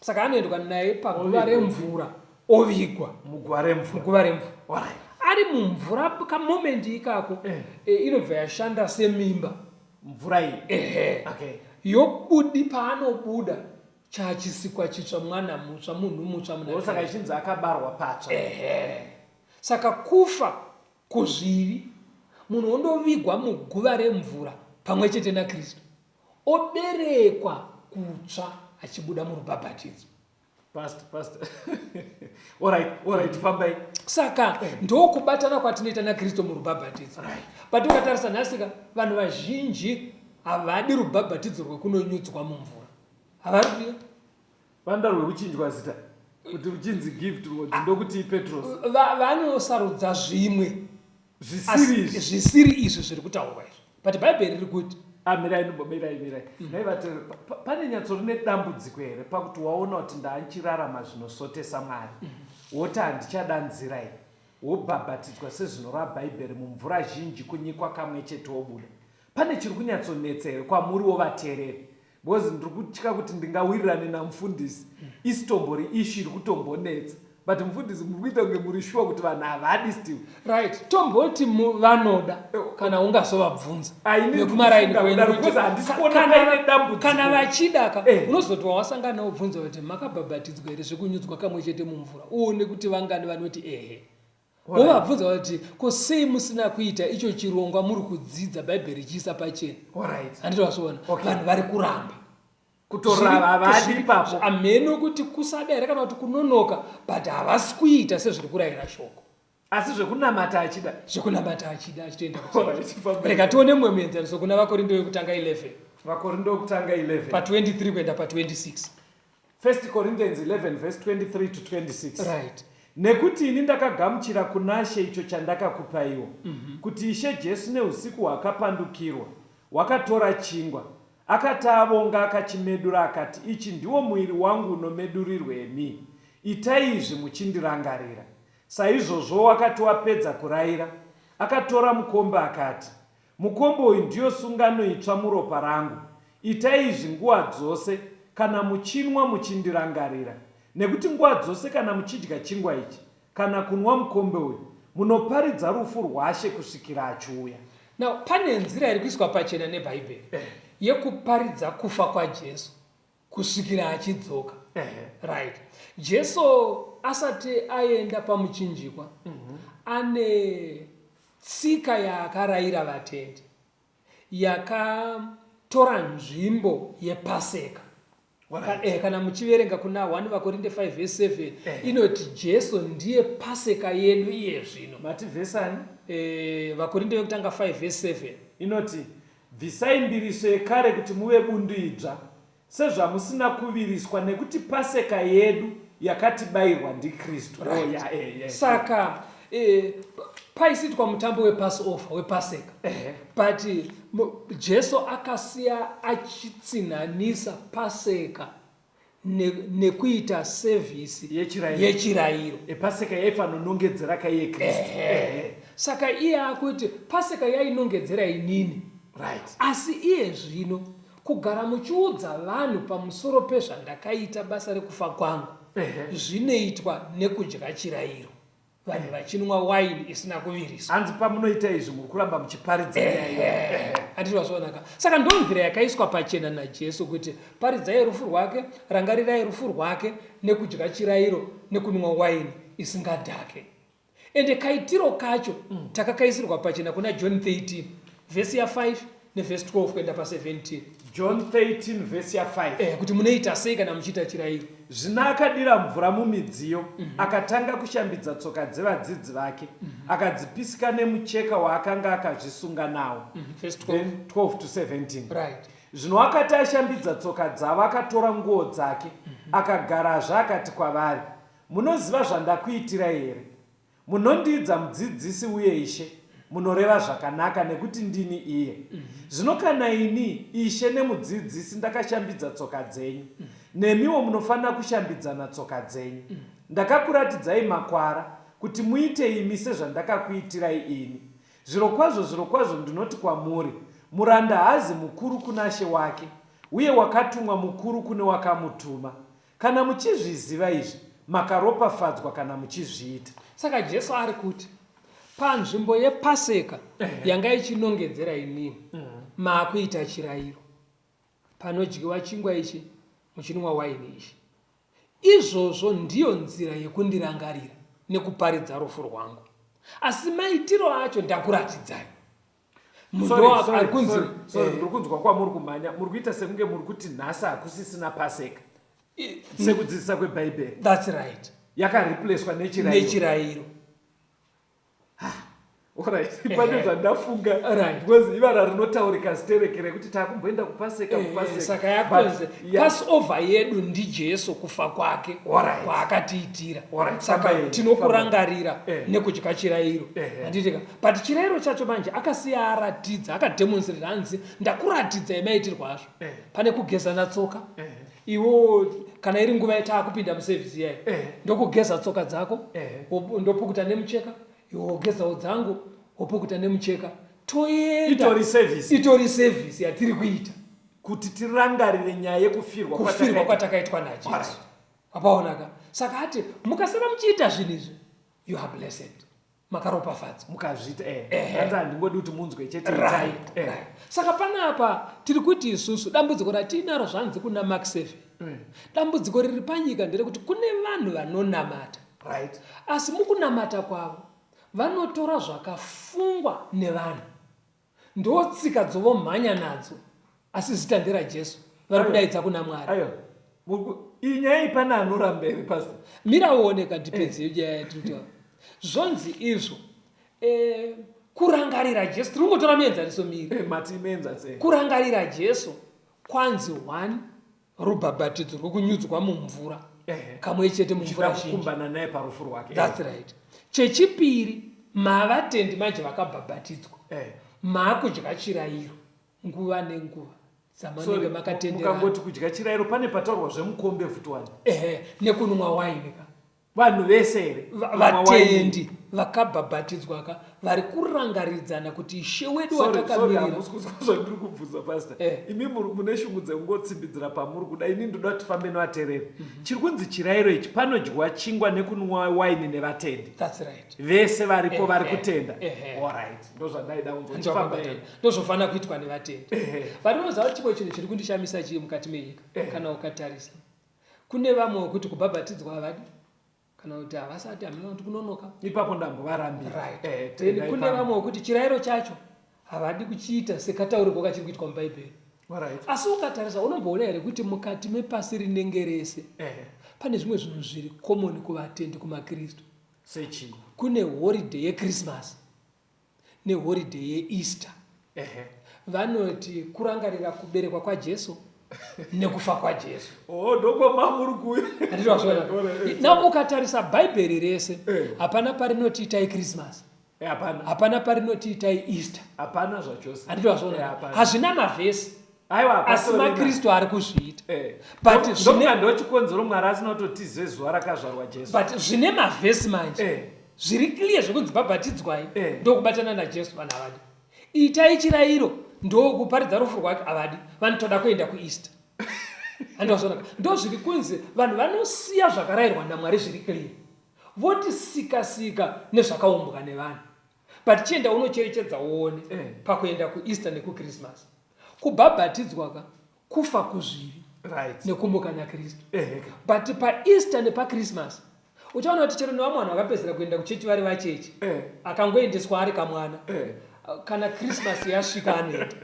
saka anoendwa naye paguva remvura ovigwa muguva remvura. muguva remvura. Ari mumvura kamomendi ikako inobva yashanda semimba mvura iyi. yobudi paanobuda chachisikwa chitsva, mwana mutsva, munhu mutsva. Saka ichinzi akabarwa patsva. Saka kufa kuzvivi, munhu ondovigwa muguva remvura pamwe chete naKristu, oberekwa kutsva achibuda murubhabhatidzo. Pastor. Alright, fambai. Saka ndokubatana kwatinoita naKristu murubhabhatidzo. But ukatarisa nhasika vanhu vazhinji havadi rubhabhatidzo rwekunonyudzwa mumvura. Havari Vanda rwekuchinjwa zita kuti uchinzi gift ndokuti Petros. Vanosarudza zvimwe zvisiri izvi zviri kutaurwa izvi. But Bhaibheri riri kuti mirai. Pane nyatso rine dambudziko here pakuti waona kuti ndaanchirarama zvinosotesa Mwari, woti handichadanzira here, wobhabhatidzwa sezvinoreva Bhaibheri mumvura zhinji kunyikwa kamwe chete wobuda. Pane chiri kunyatsonetsa here kwamuriwo vateereri? Because ndiri kutya kuti ndingawirirane namufundisi isitombori ishi iri kutombonetsa, but mufundisi muri kuita kunge muri shuwa kuti vanhu havadi still. Right, tomboti vanoda kana ungasovabvunza nekumaraini kana vachida unozoti wawasangana wobvunza kuti makabhabhatidzwa here zvekunyudzwa kamwe chete mumvura, uone kuti vangani vanoti ehe. Wovabvunza kuti kosei musina kuita icho chirongwa muri kudzidza Bhaibheri chiisa pachena. Handiti wazviona vanhu vari kuramba kutorava havadi ipapo, ameno kuti kusada here kana kuti kunonoka, but havasi kuita sezviri kurayira shoko, asi zvekunamata achida achitoenda rega tione mumwe muenzaniso kuna Vakorinto yekutanga 11 pa23 kuenda pa26. 1 Corinthians 11 verse 23 to 26. Right. Nekuti ini ndakagamuchira kuna She icho chandakakupaiwo, kuti Ishe Jesu neusiku hwakapandukirwa hwakatora chingwa, akati avonga akachimedura akati, ichi ndiwo muviri wangu unomedurirwemi, itai izvi muchindirangarira. Saizvozvo wakati wapedza kurayira, akatora mukombe akati, mukombe uyu ndiyo sungano itsva muropa rangu, itai izvi nguva dzose kana muchinwa muchindirangarira. Nekuti nguva dzose kana muchidya chingwa ichi kana kunwa mukombe uyu munoparidza rufu rwaShe kusvikira achiuya. Now pane nzira iri kuiswa pachena neBhaibheri yekuparidza kufa kwaJesu kusvikira achidzoka. Right. Jesu asati aenda pamuchinjikwa ane tsika yakarayira vatendi yakatora nzvimbo yePaseka. Kana muchiverenga kuna 1 Vakorinto 5 verse 7 inoti Jesu ndiye Paseka yedu iye zvino. Mati verse ani? Vakorinto yekutanga 5 verse 7 inoti bvisai mbiriso yekare kuti muve bundu idzva sezvamusina kuviriswa, nekuti Paseka yedu yakatibayirwa ndiKristu. Saka paisitwa mutambo wePassover wepaseka, but Jesu akasiya achitsinhanisa Paseka nekuita service yechirayiro. Paseka yaifanonongedzera kaiye Kristu. Saka iye akuti Paseka yainongedzera inini, right, asi iye zvino kugara muchiudza vanhu pamusoro pezvandakaita basa rekufa kwangu zvinoitwa nekudya chirayiro, vanhu vachinwa waini isina kuviriswa. Hanzi pamunoita izvi muri kuramba muchiparidza nyaya. Handiti wazvionaka. Saka ndomvira yakaiswa pachena naJesu kuti paridzai rufu rwake, rangarirai rufu rwake, nekudya chirayiro nekunwa waini isingadhake. Ende kaitiro kacho takakaisirwa pachena kuna John 13 verse ya 5 neverse 12 kuenda pa17. John 13 verse ya 5 kuti munoita sei kana muchiita chirayiro. Zvino akadira mvura mumidziyo, akatanga kushambidza tsoka dzevadzidzi vake, akadzipisika nemucheka waakanga akazvisunga nawo. Verse 12 to 17. Right. Zvino akati ashambidza tsoka dzavo, akatora nguo dzake, akagarazve akati kwavari, munoziva zvandakuitirai here? Munondidza mudzidzisi uye Ishe, munoreva zvakanaka nekuti ndini iye. Zvino kana ini Ishe nemudzidzisi ndakashambidza tsoka dzenyu, nemiwo munofanira kushambidzana tsoka dzenyu. Ndakakuratidzai makwara kuti muite imi sezvandakakuitirai ini. Zvirokwazvo ndinoti kwamuri, muranda haazi mukuru kuna she wake, uye wakatumwa mukuru kune wakamutuma. Kana muchizviziva izvi, makaropafadzwa kana muchizviita. Saka Jesu ari kuti panzvimbo yePaseka yanga ichinongedzera inini, maakuita chirayiro. Panodyiwa chingwa ichi, muchinwa waini ichi. Izvozvo ndiyo nzira yekundirangarira nekuparidza rufu rwangu. Asi maitiro acho ndakuratidzai. Ndirikunzwa kwamuri kumhanya, muri kuita sekunge muri kuti nhasi hakusisina Paseka sekudzidzisa kweBhaibheri. That's right. Yakareplaced nechirayiro. Alright, pane zvandafunga because ivara rinotaurika ziterekere kuti takumboenda kuPaseka saka yakonze Passover yedu ndiJesu kufa kwake kwaakatiitira. Saka tinokurangarira nekudya chirayiro. Handitika but chirayiro chacho manje akasiya aratidza, akademonstrate hanzi ndakuratidza emaitirwo azvo. Pane kugeza tsoka. Iwo kana iri nguva yatakupinda muservice yayo ndokugeza tsoka dzako, ndopukuta nemucheka, yogezawo dzangu wopukuta nemucheka, toenda itori service yatiri kuita kuti tirangarire nyaya yekufirwa kwatakaitwa naJesu. Apaonaka. Saka ati mukasema muchiita zvinhu izvi, you are blessed. Makaropafadzwa mukazviita. Handingodi kuti munzwe chete. Right. Saka panapa tiri kuti isusu dambudziko ratinaro zvanzi kuna Mark 7. Dambudziko riri panyika nderekuti kune vanhu vanonamata. Right. Asi mukunamata kwavo vanotora zvakafungwa nevanhu, ndotsika dzovomhanya nadzo, asi zita nderaJesu vari kudaidza kuna Mwari. Inyaya ipana anoramberi pastor. Mira uoneka ndipedze nyaya yatinotaura. Zvonzi izvo kurangarira Jesu, tiringotora muenzaniso miri. Kurangarira Jesu kwanzi 1 rubhabhatidzo rwokunyudzwa mumvura, kamwe chete mumvura kumbana naye parufu rwake. That's right. Chechipiri, mavatendi manje vakabhabhatidzwa, maakudya chirayiro nguva nenguva zamanenge makatendera. Mukangoti kudya chirayiro pane pataurwa zvemukombe futwani. Nekunwa waini ka. Vanhu vese here vatendi vakabhabhatidzwa ka vari kurangaridzana kuti Ishe wedu watakamirira. Zvandiri kubvunza pastor, imi mune shungu dzekungotsimbidzira pamuri kuda, ini ndoda kuti tifambe nevateereri. Chiri kunzi chirayiro ichi panodyiwa chingwa nekunwa waini nevatendi. That's right. Vese varipo vari kutenda. Alright, ndozvandaida kunzwa. Ndozvofanira kuitwa nevatendi. Varinoziva chimwe chinhu chiri kundishamisa chii mukati menyika kana ukatarisa. Kune vamwe kuti kubhabhatidzwa havadi kana kuti havasati hamina kuti kunonoka. Ipapo ndambovarambira. Right. Kune vamwe kuti chirayiro chacho havadi kuchiita sekataurirwa kachiri kuitwa muBhaibheri. Asi ukatarisa unomboona here kuti mukati mepasi rinenge rese pane zvimwe zvinhu zviri common kuvatendi kumaKristu. Sechi. Kune holiday yeChristmas neholiday yeEaster. Vanoti kurangarira kuberekwa kwaJesu nekufa kwaJesu. Ndoko mamuri kuya. Na ukatarisa Bhaibheri rese hapana parinotiitai Christmas. Hapana parinotiitai Easter. Hapana zvachose. Handitwazvona. Hazvina mavhesi. Asi maKristu ari kuzviita. But ndochikonzero Mwari asina kutotizve zuva rakazvarwa Jesu. But zvine mavhesi manje zviri clear zvekunzi bhabhatidzwai ndokubatana naJesu vanhu havadi. Itai chirayiro ndokuparidza rufu rwake havadi, vanotoda kuenda kuEaster. Handizvona. Ndo zviri kunzi vanhu vanosiya zvakarayirwa naMwari zviri clear, votisika nezvakaumbwa nevanhu. But chienda unocherechedza uone pakuenda kuEaster nekuChristmas. Kubhabhatidzwa ka kufa kuzviri nekumbuka naKristu. But paEaster nepaChristmas uchaona kuti chero nevamwe vanhu vakapedzera kuenda kuchechi vari vachechi akangoendeswa ari kamwana. Kana Christmas yasvika anoenda,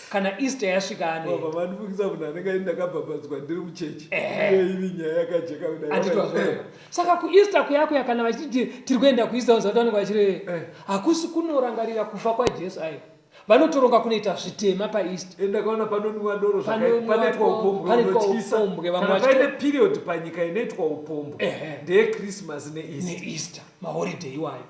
kana Easter yasvika anoenda. Vanofungisa munhu anenge ndakabhabhadzwa ndiri muchechi. Iri nyaya yakajeka kudai. Saka kuEaster kuyako kana vachiti tiri kuenda kuEaster uzati vanenge vachiri hakusi kunorangarira kufa kwaJesu ayo. Vanotoronga kunoita zvitema paEaster. Ndakaona panonwiwa doro panoitwa upombwe. Kana paine period panyika inoitwa upombwe ndeyeChristmas neEaster. Maholiday iwayo.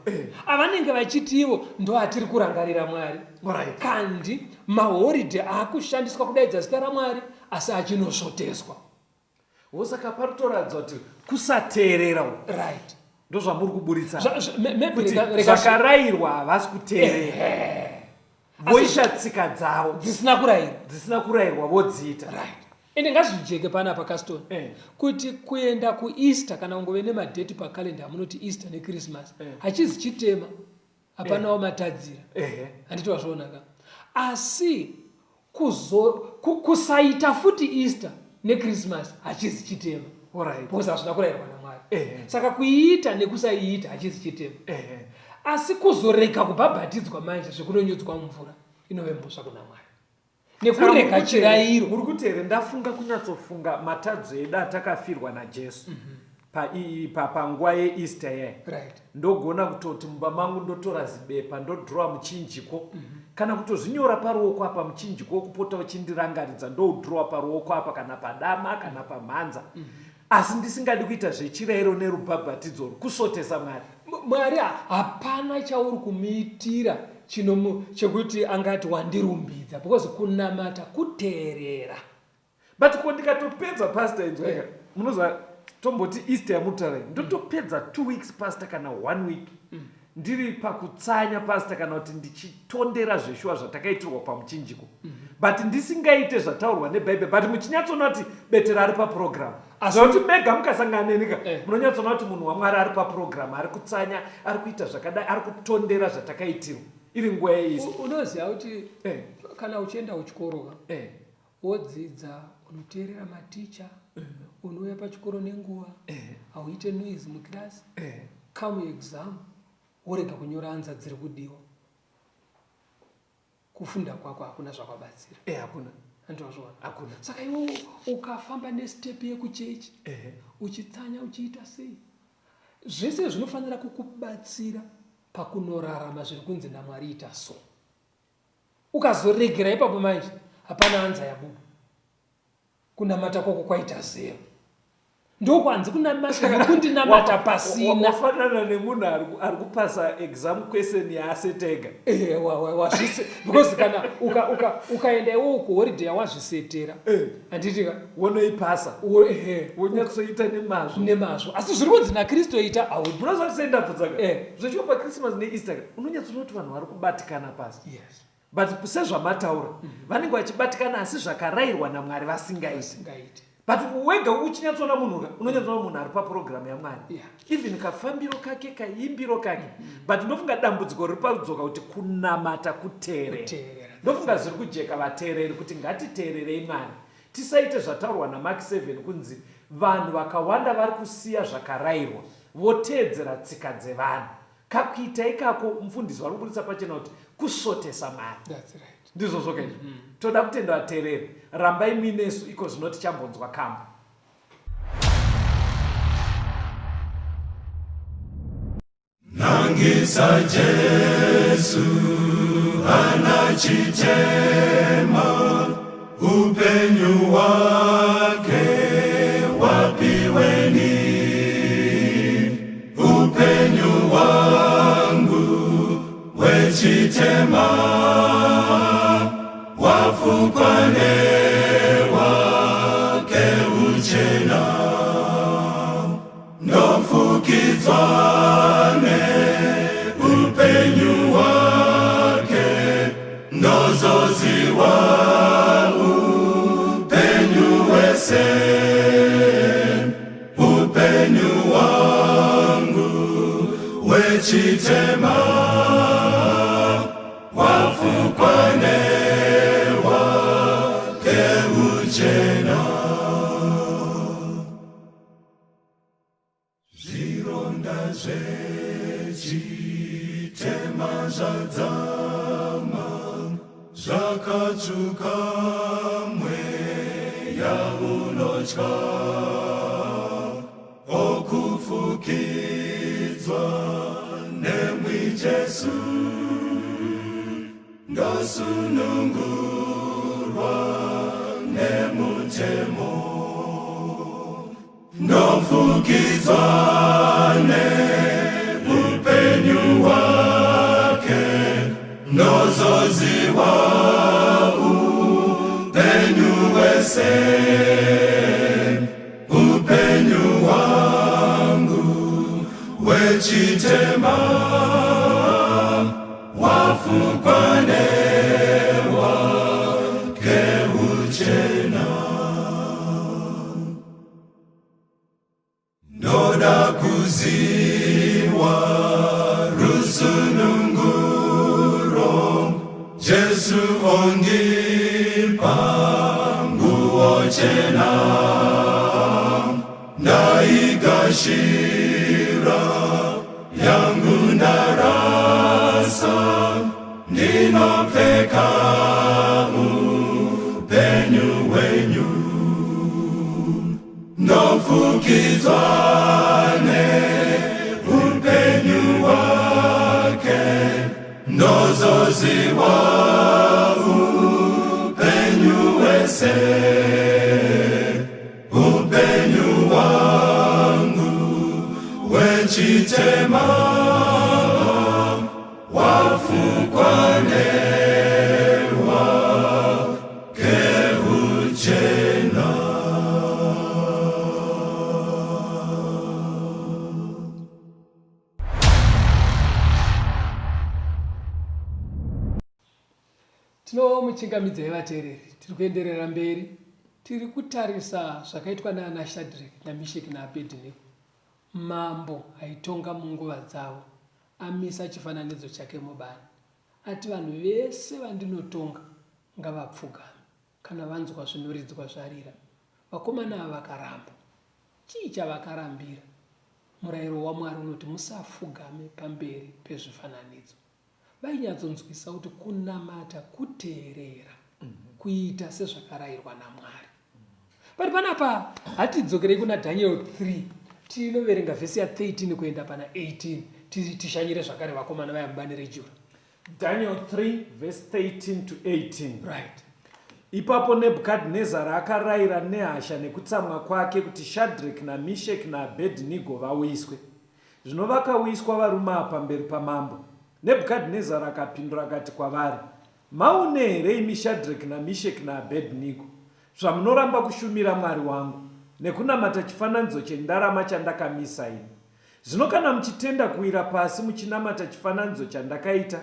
Avanenge vachiti ivo ndo atiri kurangarira Mwari. Kandi maholiday akushandiswa kudaidza zita raMwari asi achinosvoteswa. Saka paritoratidza kuti kusateerera. Right. Ndozvamuri kuburitsa. Zvakarayirwa havasi kuteerera. voisha tsika dzavo dzisina kurayirwa vodziita. Ende ngazvijeke panapa Caston kuti kuenda kuEaster kana ungove nemadheti pakalenda amunoti Easter neChristmas hachizi chitema, hapanawo matadzira, handiti wazvoonaka. Asi kusaita futi Easter neChristmas hachizi chitema, because hazvina kurayirwa naMwari. Saka kuiita nekusaiita hachizi chitema. Asi kuzorega kubhabhatidzwa manje zvekunonyodzwa mumvura inove mhosva kuna Mwari. Nekurega chirayiro. Muri kuti here ndafunga kunyatsofunga matadzo edu atakafirwa naJesu panguva yeEaster yayi. Ndogona kutoti mumba mangu ndotora zibepa ndodhirowa muchinjiko kana kutozvinyora paruoko apa muchinjiko kupota uchindirangaridza ndodhirowa paruoko apa kana padama kana pamhanza. Asi ndisingadi kuita zvechirayiro nerubhabhatidzo kusotesa Mwari. Mwari hapana chauri kumuitira chekuti angati wandirumbidza, because kunamata kuteerera. But ndikatopedza pastor inzweka munoziva tomboti Easter yamutarai ndotopedza 2 weeks pastor kana 1 week ndiri pakutsanya pastor kana kuti ndichitondera zveshuwa zvatakaitirwa pamuchinjiko, but ndisingaite zvataurwa nebhaibheri, but muchinyatsona kuti betera ari paprogram. Zvakuti mega mukasangana nenika munonyatsona kuti munhu waMwari ari paprogram, ari kutsanya, ari kuita zvakadai, ari kutondera zvatakaitirwa iri nguva yeEaster. Unoziva kuti kana uchienda kuchikoro wodzidza, unoteerera maticha, unouya pachikoro nenguva, hauite noise mukirasi, come exam worega kunyora anza dziri kudiwa, kufunda kwako hakuna zvakabatsira. Hakuna. Hakuna. Saka iwo ukafamba nestep yekuchechi uchitsanya uchiita sei, zvese zvinofanira kukubatsira pakunorarama zviri kunzi naMwari ita so. Ukazoregera ipapo manje hapana anza yabuda, kunamata kwako kwaita zero. Ndokwanzi kunamata kundinamata pasina. Wafanana nemunhu ari kupasa exam question yasetega. Because kana ukaenda iwo kuholiday wazvisetera handitika wonoipasa wonyatsoita nemazvo. Asi zviri kunzi naKristu ita audi. Munoziva kusenda bvudzaka zvechiwa paChristmas neEaster unonyatsoona kuti vanhu vari kubatikana pasi. But sezvamataura vanenge vachibatikana asi zvakarayirwa naMwari vasingaiti. But wega uchinyatsona munhu unonyatsona munhu ari paprogram yaMwari, even kafambiro kake kaimbiro kake, but ndofunga dambudziko riri parudzoka kuti kunamata kuteerera. Ndofunga zviri kujeka vateereri kuti ngatiteererei Mwari, tisaite zvataurwa naMark 7 kunzi vanhu vakawanda vari kusiya zvakarayirwa voteedzera tsika dzevanhu. Kakuita ikako mufundisi vari kubudisa pachena kuti kusotesa Mwari. Ndizvo zvoka izvo. Toda kutenda vateereri, rambai muinesu iko zvino tichambonzwa kambo. Nangisa Jesu hana chitema, upenyu wake wapiweni, upenyu wangu wechitema wafukwane wake uchena, ndofukidzwane upenyu wake, ndozoziwa upenyu wese, upenyu wangu wechitema wafukwane zvironda zvechitema zvadzama zvakatsvuka mweya unotya, okufukidzwa nemwiJesu ndosunungurwa nemutemo, ndofukidzwane upenyu wake, ndozoziwa upenyu wese, upenyu wangu wechitema wafukwane ziwa rusununguro Jesu ongipa nguo chena naigashira yangu ndarasa ninopfeka upenyu wenyu nofukizwane upenyu wake nozoziwa upenyu wese upenyu wangu wechitema wafukwanewa keuchena tinomuchingamidza yevateereri tiri kuenderera mberi tiri kutarisa zvakaitwa naana Shadrach naMeshach naAbednego. Mambo aitonga munguva dzavo amisa chifananidzo chake mubani ati vanhu vese vandinotonga ngavapfugame kana vanzwa zvinoridzwa zvarira. Vakomana ava vakaramba. Chii chavakarambira? Murayiro waMwari unoti musafugame pamberi pezvifananidzo. Vainyatsonzwisa kuti kunamata kuteerera kuita sezvakarayirwa naMwari. Pari panapa hatidzokerei kuna Daniel 3 tinoverenga vhesi ya 13 kuenda pana 18 tishanyire zvakare vakomana vaya mubani reJudha. Daniel 3 verse 13 to 18. Right. Ipapo Nebhukadhinezari akarayira nehasha nekutsamwa kwake kuti Shadrach naMeshach naAbednego vauyiswe. Zvino vakauyiswa varume apa pamberi pamambo. Nebhukadhinezari akapindura akati kwavari, maune here imi Shadrach naMeshach naAbednego, zvamunoramba kushumira Mwari wangu nekunamata chifananidzo chendarama chandakamisa ini? Zvino kana muchitenda kuwira pasi muchinamata chifananidzo chandakaita,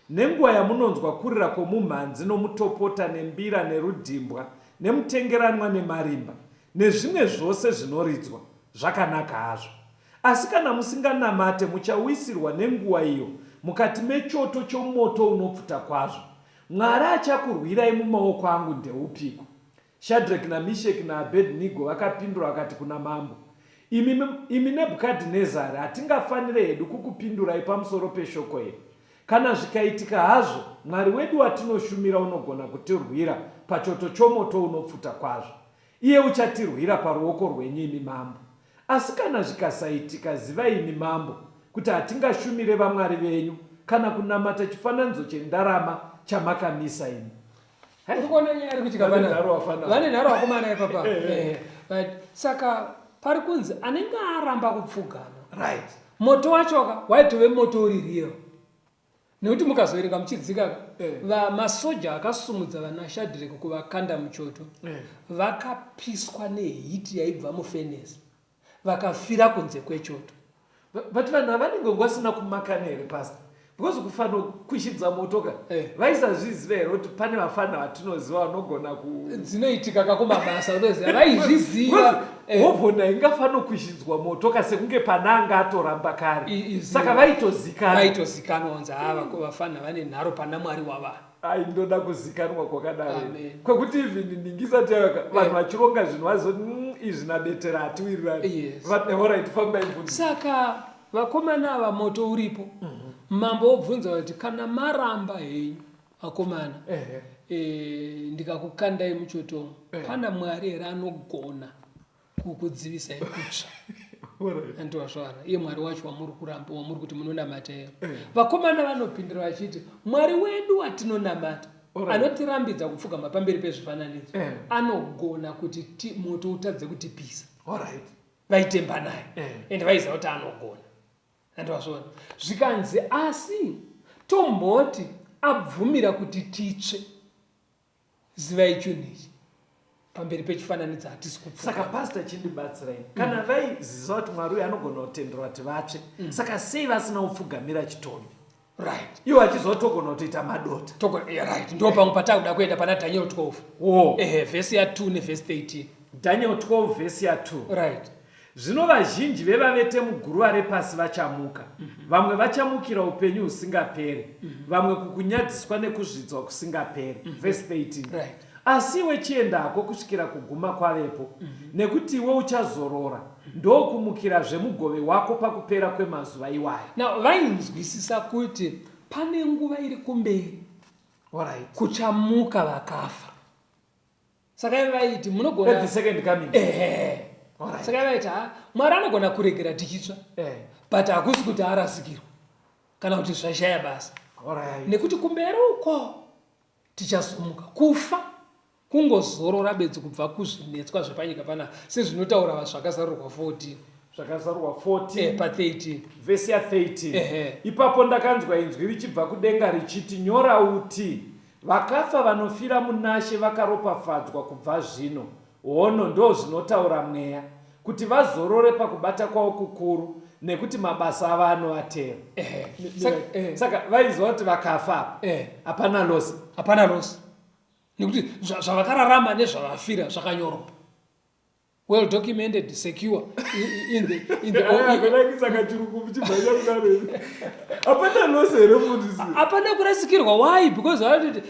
nenguva yamunonzwa kurira kwomumhanzi nomutopota nembira nerudhimbwa nemutengeranwa nemarimba nezvimwe zvose zvinoridzwa, zvakanaka hazvo. Asi kana musinganamate muchawisirwa nenguva iyo mukati mechoto chomoto unopfuta kwazvo. Mwari achakurwirai mumaoko angu ndeupiko? Shadrach naMeshach naAbednego vakapindura vakati kuna mambo, imi Nebhukadhinezari, hatingafanire hedu kukupindurai pamusoro peshoko here. Kana zvikaitika hazvo, Mwari wedu watinoshumira unogona kutirwira pachoto chomoto unopfuta kwazvo. Iye uchatirwira paruoko rwenyu imi mambo. Asi kana zvikasaitika, zivai imi mambo kuti hatingashumire vamwari venyu kana kunamata chifananidzo chendarama chamakamisa imi. Urikuona nyari kuti vane nharo vakomana ipapa. Saka pari kunzi anenge aramba kupfugama. Right. Moto wachoka waitove moto uririro. Nekuti mukazoerenga muchidzika masoja akasumudza vana Shadrach kuvakanda muchoto vakapiswa nehiti yaibva mufenesi vakafira kunze kwechoto. But vanhu vanenge vasina kumaka here pastor, because kufanira kushidza motoka vaisazviziva here kuti pane vafana vatinoziva vanogona dzinoitika kakumabasa unoziva vaizviziva hovhona ingafanira kushidzwa motoka sekunge pana anga atoramba kare, saka vaitozikanwa kunzi ava vafana vane nharo pana Mwari wavanhu. Ai, ndoda kuzikanwa kwakadaro kwekuti even ningisati vanhu vachironga zvinhu vazoti izvi nabetera hatiwirirani. Alright, fambai mvudzi. Saka vakomana ava moto uripo. Mambo obvunza kuti kana maramba henyu vakomana ndikakukandai muchotomo, pana Mwari here anogona kukudzivisai kutsva? Andowazvara iye Mwari wacho wamuri kuramba, wamuri kuti munonamata here. Vakomana vanopindura vachiti Mwari wedu watinonamata anotirambidza kupfugama pamberi pezvifananidzo anogona kuti moto utadze kutipisa. Vaitemba naye ende vaiziva kuti anogona. Andowazvona zvikanzi asi tomboti abvumira kuti titsve, zivai chinhu ichi pamberi pechifananidzo hatisi kupfuga. Saka pastor chindibatsirai, kana vaiziva kuti Mwari uyu anogona kutendera kuti vatsve, saka sei vasina kupfugamira chitombi? Right. Iwo achizotogona kutoita madota. Right. Ndo pamwe patakuda kuenda pana Daniel 12. Oh. Vhesi ya 2 nevhesi 13. Daniel 12 vhesi ya 2. Right. zvino vazhinji vevavete muguruva repasi vachamuka, vamwe vachamukira upenyu husingaperi, vamwe kukunyadziswa nekuzvidzwa kusingaperi. Verse 13. Right. Asi iwe chiendako kusvikira kuguma kwavepo, nekuti iwe uchazorora ndokumukira zvemugove wako pakupera kwemazuva iwayo. Now vainzwisisa kuti pane nguva iri kumberi Alright. kuchamuka vakafa. Saka vaiti munogona At the second coming. Alright. Saka vaiti Mwari anogona kuregera tichitsva, but hakusi kuti arasikirwa kana kuti zvashaya basa. Alright. Nekuti kumberi uko tichazomuka. Kufa kungozorora bedzi kubva kuzvinetswa zvepanyika pana sezvinotaura zvakazarirwa 14. Zvakazarirwa 14 pa13 vhesi ya 13. Ipapo ndakanzwa inzwi richibva kudenga richiti, nyora uti, vakafa vanofira munashe vakaropafadzwa kubva zvino. Hono ndo zvinotaura mweya, kuti vazorore pakubata kwavo kukuru, nekuti mabasa ava anovatera. Saka vaizwa kuti vakafa hapana losi. Hapana losi. Nekuti zvavakararama nezvavafira zvakanyorwa. Well documented, secure in the hapana kurasikirwa. Why? Because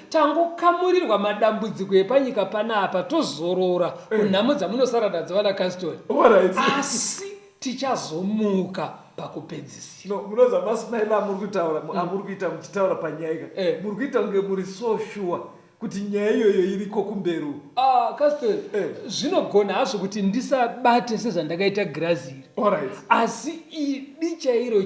tangokamurirwa madambudziko epanyika panapa tozorora kunhamo dzamunosara nadzo vana Castori. Asi tichazomuka pakupedzisira. No, munoza masmaila amuri kuita muchitaura panyaya muri kuita kunge muri so sure kuti nyaya iyoyo iriko kumberi. Castori, zvinogona hazvo kuti ndisabate sezvandakaita Grazili. Alright. Asi idi chairo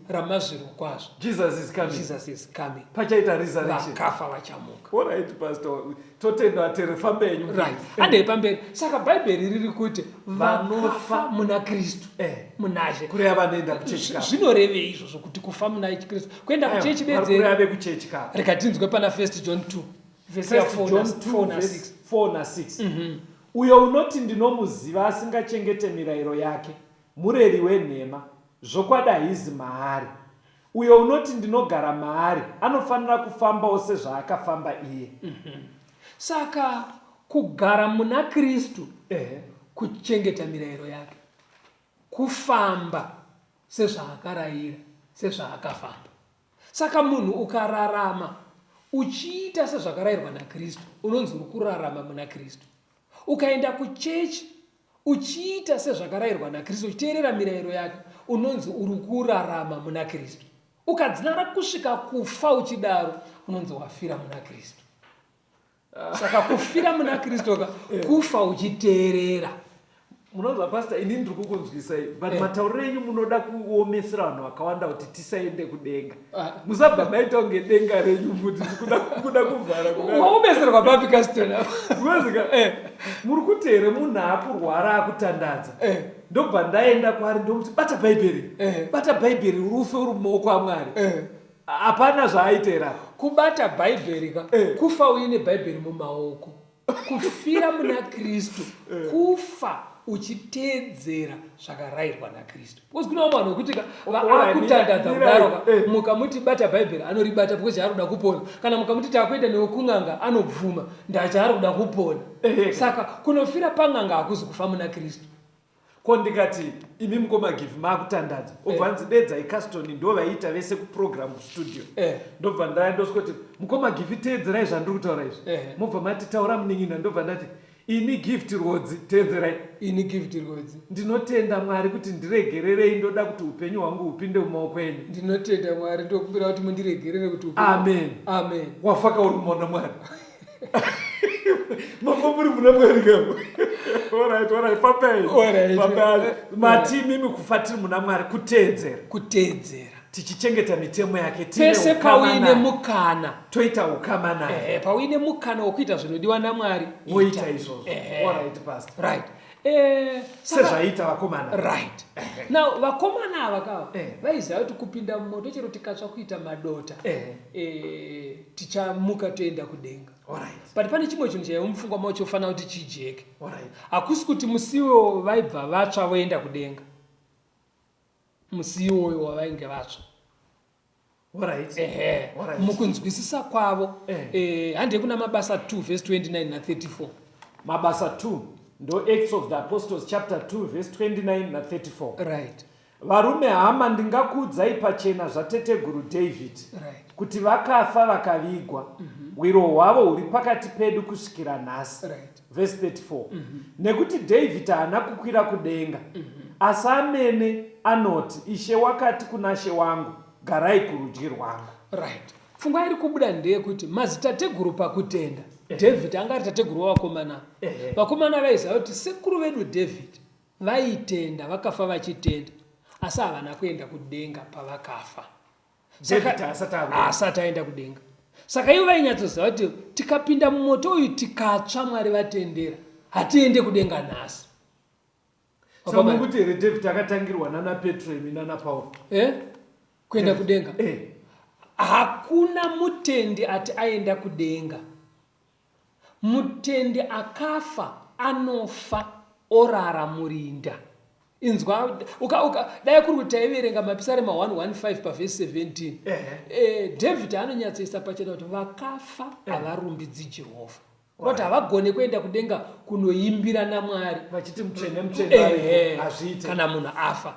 ramazviro kwazvo. Jesus is coming. Pachaita resurrection. Vakafa vachamuka. Alright, pastor. Totenda terefamba yenyu. Right. Ande pamberi. Saka Bhaibheri riri kuti vanofa muna Kristu. Munashe. Kureva vanoenda kuchechi kavo. Zvinorevei izvozvo kuti kufa muna Kristu? Kuenda kuchechi bedzi. Kureva kuchechi kavo. Rikatinzwe pana 1 John 2. Verse 4 na 6. Uyo unoti ndinomuziva asingachengete mirayiro yake, mureri wenhema, zvokwadi haizi maari. Uyo unoti ndinogara maari, anofanira kufambawo sezvaakafamba iye. Saka kugara muna Kristu, kuchengeta mirayiro yake, kufamba sezvaakarayira, sezvaakafamba. Saka munhu ukararama uchiita sezvakarayirwa naKristu, unonzi uri kurarama muna Kristu. Ukaenda kuchechi uchiita sezvakarayirwa naKristu, uchiteerera mirayiro yake, unonzi uri kurarama muna Kristu. Ukadzinara kusvika kufa uchidaro, unonzi wafira muna Kristu. Saka kufira muna Kristu kufa uchiteerera. Munoza pastor, ini ndiri kukunzwisai, but matauriro enyu munoda kuomesera vanhu vakawanda kuti tisaende kudenga. Musabva maita kunge denga renyu kuti kuda kuvhara. Waomeserwa papi Castori? Muri kuti here munhu akurwara akutandadza. Ndobva ndaenda kwaari ndokuti bata Bhaibheri rufe uri mumaoko aMwari. Hapana zvaaitera. Kubata Bhaibheri kufa uine Bhaibheri mumaoko. Kufira muna Kristu, kufa uchiteedzera zvakarayirwa naKristu. Kuna vanhu vokuti akutandadza kudaro mukamuti bata Bhaibheri anoribata because chaari kuda kupona. Kana mukamuti takuenda newe kun'anga anobvuma ndachaari kuda kupona. Saka kunofira pan'anga hakuzi kufa muna Kristu. Ko ndikati imi mukomagive maakutandadza obva nzidedza iCastori ndo vaiita vese kuprogram studio. Ndobva ndaendoswa kuti mukomagive teedzerai zvandiri kutaura izvi. Mobva mati taura munin'ina. Ndobva ndati ini gift rodzi teedzerai. Ini gift rodzi. Ndinotenda Mwari kuti ndiregererei, ndoda kuti upenyu hwangu hupinde mumaoko enyu. Ndinotenda Mwari, ndokumbira kuti mundiregerere kuti upenyu. Amen. Amen. Wafaka uri mona Mwari. Mafamburi muna Mwari kamo. Alright, papai. Mati mimi kufatiri muna Mwari kuteedzera. Tichichengeta mitemo yake, pese pauine mukana toita ukama naye. Pauine mukana wokuita zvinodiwa naMwari woita izvozvo. Alright pastor. Right. Sezvaita vakomana. Right. Now vakomana ava vaiziva kuti kupinda mumoto chero tikatsva kuita madota tichamuka toenda kudenga. Alright. But pane chimwe chinhu chaimupfungwa mao chofanira kuti chijeke. Alright. Hakusi kuti musiwo vaibva vatsva voenda kudenga. Musiwo wavainge vatsva. Alright. Mukunzwisisa kwavo. Hande kuna Mabasa 2 verse 29 na 34. Mabasa 2 ndo Acts of the Apostles chapter 2 verse 29 na 34. Right. Varume hama, ndingakuudzai pachena zvateteguru David Right. kuti vakafa vakavigwa, wiro hwavo huri pakati pedu kusvikira nhasi. Right. Verse 34. Nekuti David haana kukwira kudenga, asi amene anoti, Ishe wakati kuna She wangu, garai kurudyi rwangu. Right. Pfungwa iri kubuda ndeyekuti madzitateguru pakutenda, David anga ari tateguru wavakomana. Vakomana vaiziva kuti sekuru vedu David vaitenda, vakafa vachitenda, asi havana kuenda kudenga pavakafa. David asati aenda kudenga. Saka ivo vainyatsoziva kuti tikapinda mumoto uyu tikatsva Mwari vatendera, hatiende kudenga nhasi. Saka kuti here David akatangirwa nana Petro nana Pauro Kuenda kudenga. Hakuna mutendi ati aenda kudenga. Mutendi akafa anofa orara murinda. Inzwa dai kuri kuti taiverenga mapisarema 115 pavhesi 17. David anonyatsoisa pachena kuti vakafa havarumbidzi Jehovha. Kuti havagone kuenda kudenga kunoimbira naMwari vachiti mutsvene hazviite kana munhu afa.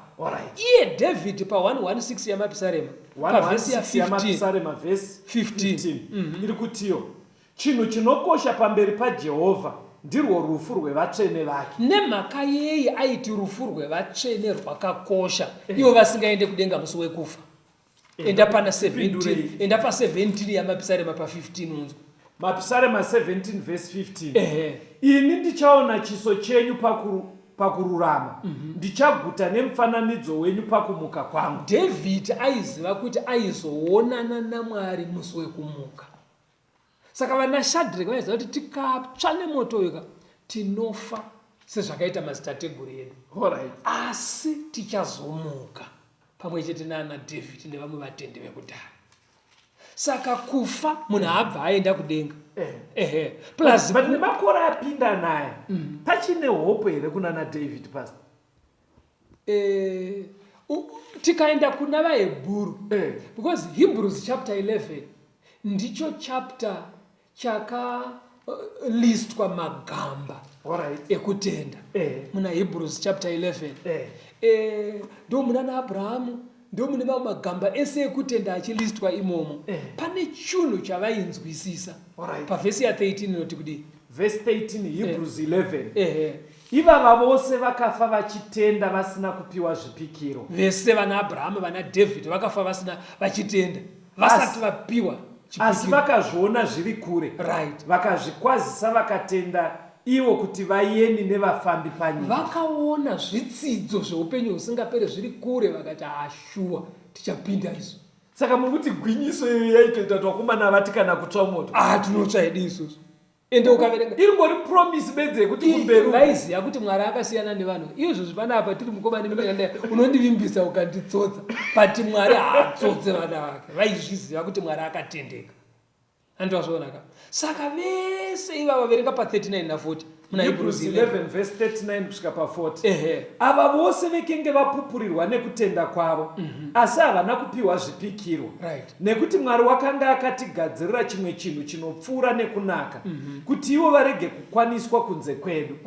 Iye David pa 116 yamapisarema pavhesi ya 15 iri kutiyo, chinhu chinokosha pamberi paJehovha ndirwo rufu rwevatsvene vake. Nemhaka yei aiti rufu rwevatsvene rwakakosha, ivo vasingaende kudenga musi wekufa? Enda pana 17, enda pa 17 yamapisarema pa 15 unzwa. Mapisarema 17 verse 15. Ini ndichaona chiso chenyu pakururama, ndichaguta nemufananidzo wenyu pakumuka kwangu. David aiziva kuti aizoonana naMwari musi wekumuka. Saka vana Shadrach vaiziva kuti tikatsva nemoto uyu tinofa sezvakaita madzitateguru edu. Asi tichazomuka pamwe chete nana David nevamwe vatendi vekudhara. Saka kufa munhu abva aenda kudenga. Plus but nemakore apinda naye pachine hope here kunana David pastor. Tikaenda kuna vaHebheru, because Hebrews chapter 11 ndicho chapter chakalistwa magamba ekutenda. Muna Hebrews chapter 11 ndo munana Abrahamu, ndo mune mamwe magamba ese ekutenda achilistwa imomo. Pane chinhu chavainzwisisa pavhesi ya 13 inoti kudi verse 13 Hebrews 11. Ivava vose vakafa vachitenda vasina kupiwa zvipikiro. Vese vana Abrahamu vana David vakafa vasina vachitenda, vasati vapiwa chipikiro. Asi vakazviona zviri kure, vakazvikwazisa vakatenda ivo kuti vaeni nevafambi panyika. Vakaona zvitsidzo zveupenyu husingaperi zviri kure, vakati ashuwa tichapinda isu. Saka mukuti gwinyiso iyo yaitoita kuti vakomana vati kana kutsva moto tinotsva hedu isusu. Ende ukaverenga ingori promise bedze kuti kumberi vaiziva kuti Mwari akasiyana nevanhu. Izvo zvipanapa tiri mukomana nemekanda unondivimbisa ukanditsodza, pati Mwari haatsodze vana vake. Vaizviziva kuti Mwari akatendeka. Andivazvoonaka. Saka vese ivava vaverenga pa 39 na 40 muna Hebrews 11 verse 39 kusvika pa 40. Ava vose vekenge vapupurirwa nekutenda kwavo, asi havana kupiwa zvipikiro. Nekuti Mwari wakanga akatigadzirira chimwe chinhu chinopfuura nekunaka, kuti ivo varege kukwaniswa kunze kwedu.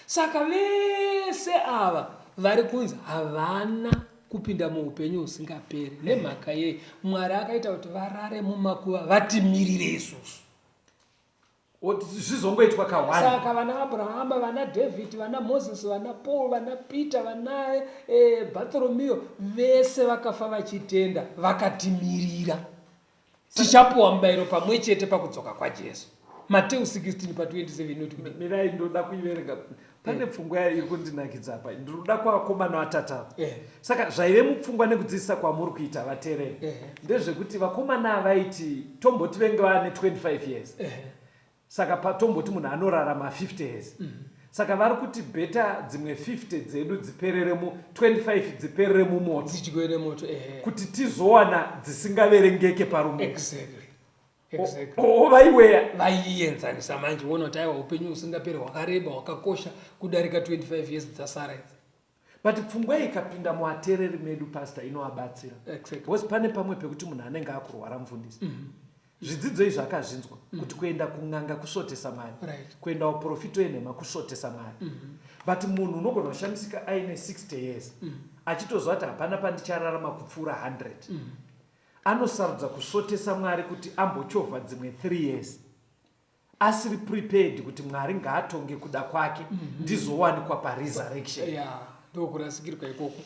Saka vese ava vari kunzi havana kupinda muupenyu husingaperi. Nemhaka yei Mwari akaita kuti varare mumakuva vatimirire isusu. Zvizongoitwa kawanda. Saka vana Abrahama, vana David, vana Moses, vana Paul, vana Peter, vana Bartholomew vese vakafa vachitenda, vakatimirira. Tichapuwa mubayiro pamwe chete pakudzoka kwaJesu. Mateo 16 pa 27 inoti kuti mirai ndoda kuiverenga. Pane pfungwa iri kundinakidza apa. Ndinoda kuvakomana vatatu. Saka zvaive mupfungwa nekudzidzisa kwamuri kuita vateereri ndezvekuti vakomana avaiti tomboti venge vane 25 years. Saka patomboti munhu anorarama 50 years. Saka vari kuti beta dzimwe 50 dzedu dziperere 25 dziperere mumoto. Dzichigwere moto. Kuti tizowana dzisingaverengeke parumo. Exactly. Vaienzanisa manje uona kuti aiwa upenyu husingaperi hwakareba hwakakosha kudarika 25 years dzasara idzi. But pfungwa ikapinda muateereri medu pastor inovabatsira. Because pane pamwe pekuti munhu anenge akurwara mufundisi. zvidzidzo izvi akazvinzwa kuti kuenda kun'anga kusvotesa Mwari, kuenda uprofita wenhema kusvotesa Mwari. But munhu unogona kushamisika aine 60 years achitozwa kuti hapana pandichararama kupfuura 100, anosarudza kusvotesa Mwari kuti ambochovha dzimwe 3 years asiri prepared kuti Mwari ngaatonge kuda kwake ndizowanikwa paresurrection. ndokurasikirwa ikoko.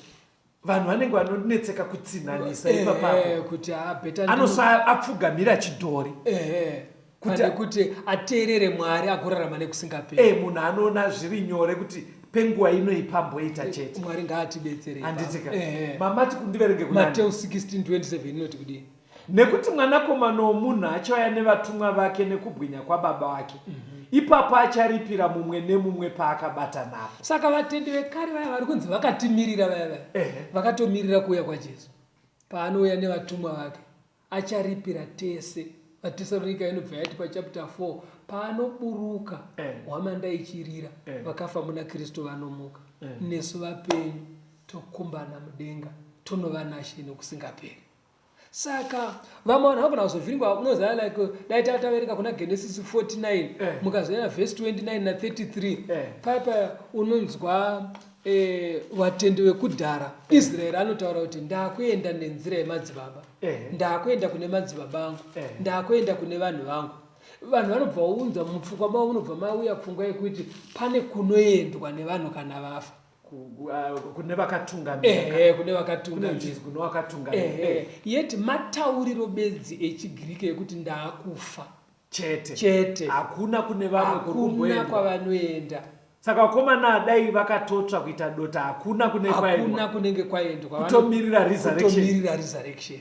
Vanhu vanenge vanonetseka kutsinhanisa ipapapo kuti apfugamira chidhori kuti ateerere Mwari agorarama nekusingaperi. Munhu anoona zviri nyore kuti penguva ino ipamboita chete. Mwari ngaatibetsere. Handitika mamati kundiverenge kuna Mateo 16:27 inoti kudini? Nekuti mwanakomana womunhu achauya nevatumwa vake nekubwinya kwababa vake, ipapo acharipira mumwe nemumwe paakabata napo. Saka vatendi vekare vaya vari kunzi vakatimirira vaya vakatomirira kuuya kwaJesu. Paanouya nevatumwa vake acharipira tese. Vatesaronika inobva yati pachapter 4 paanoburuka hwamanda ichirira vakafa muna Kristu vanomuka, nesu vapenyu tokumbana mudenga tonova nashe nokusingaperi. Saka vamwe vanhu vagona kuzovhiringwa unoziva like dai tatavereka kuna Genesis 49 mukazoona verse 29 na 33 papa unonzwa vatendi vekudhara Israeri anotaura kuti ndakuenda nenzira yemadzibaba, ndakuenda kune madzibaba angu, ndakuenda kune vanhu vangu. Vanhu vanobva vaunza mupfungwa mavo munobva mauya pfungwa yekuti pane kunoendwa nevanhu kana vafa, kune vakatungamira, kune vakatungamira, kune vakatungamira. Yeti matauriro bedzi echigiriki ekuti ndaakufa chete, hakuna kune vamwe hakuna kwavanoenda. Saka vakomana adai vakatotsva kuita dota, hakuna kunenge kwaendwa, kutomirira resurrection.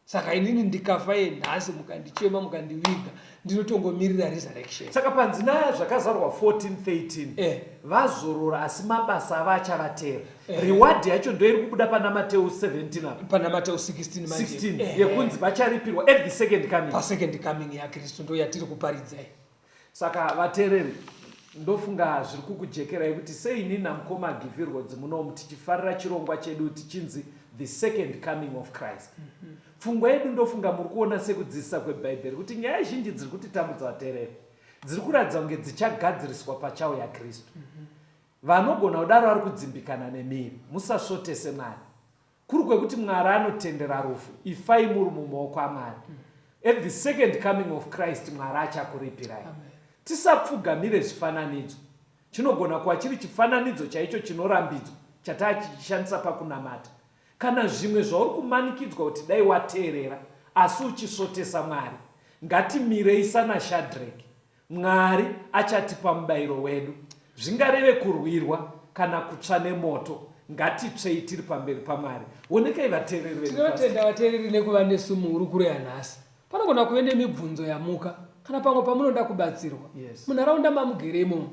Saka inini ndikafa nhasi mukandichema mukandiviga ndinotongomirira resurrection. Saka panzina zvakazarwa 14:13 vazorora asi mabasa avo achavatera. Reward yacho ndio iri kubuda pana Mateo 17 apa, pana Mateo 16 yekunzi vacharipirwa at the second coming. Second coming yaKristu ndio yatiri kuparidzai. Saka vateereri, ndofunga zviri kukujekerai kuti sei ini namukoma Givhirgodzi munomu tichifarira chirongwa chedu tichinzi the second coming of Christ. Pfungwa yedu ndofunga muri kuona sekudzidzisa kweBhaibheri kuti nyaya zhinji dziri kutitambudza vateereri dziri kuratidza kunge dzichagadziriswa pachauya Kristu. Vanogona kudaro vari kudzimbikana nemiri, musasvotese Mwari. Kuri kwekuti Mwari anotendera rufu, ifai muri mumaoko aMwari. At the second coming of Christ Mwari achakuripirai. Tisapfugamire zvifananidzo. Chinogona kuva chiri chifananidzo chaicho chinorambidzwa chatachishandisa pakunamata, kana zvimwe zvauri kumanikidzwa kuti dai wateerera asi uchisvotesa Mwari. Ngatimirei sana Shadrach, Mwari achatipa mubayiro wedu. Zvingareve kurwirwa kana kutsva nemoto, ngatitsvei tiri pamberi paMwari. Onekai vateereri vedu, tinotenda vateereri nekuva nesu muhurukuro yanhasi. Panogona kuve nemibvunzo yamuka kana pamwe pamunoda kubatsirwa munharaunda mamugeremo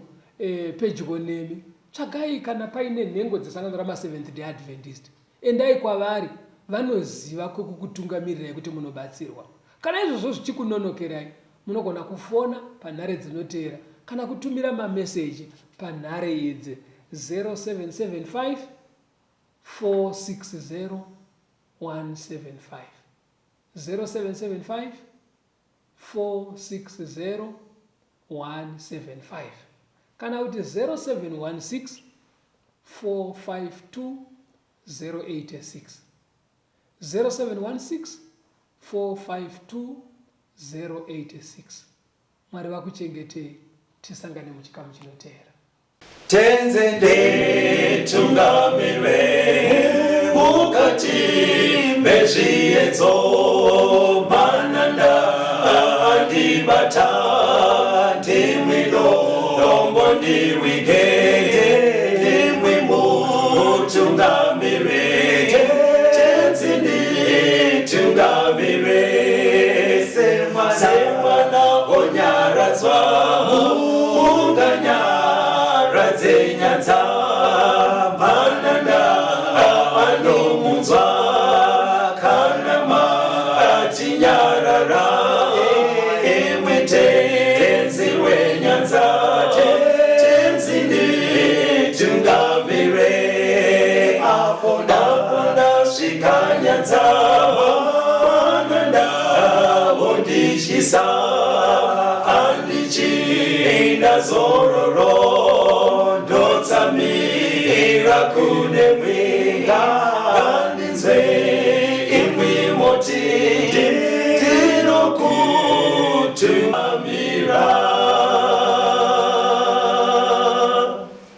pedyo nemi. Tsvagai kana paine nhengo dzesangano rama-Seventh Day Adventist, endai kwavari, vanoziva kwekukutungamirai kuti munobatsirwa. Kana izvozvo zvichikunonokerai, munogona kufona panhare dzinoteera kana kutumira mameseji panhare idzi 0775 460 175 0775 460 175 kana kuti 0716 452 086 0716 452 086. Mwari vakuchengetei. Tisangane muchikamu chinoteera. Tenzende tungamirwe mukati mezviedzo mananda andibata ndimwino dombo ndiwigende ndimwimo tungamirwe tenzende tungamirwe semana onyaradzwa unganyaradzwe nyanza mananda anomunzwa kana matinyarara tenzi wenyanza tenzini tungamire apo ndasvika nyanza mananda ondi ndisa andichina zororo ndotsamira kune mwinga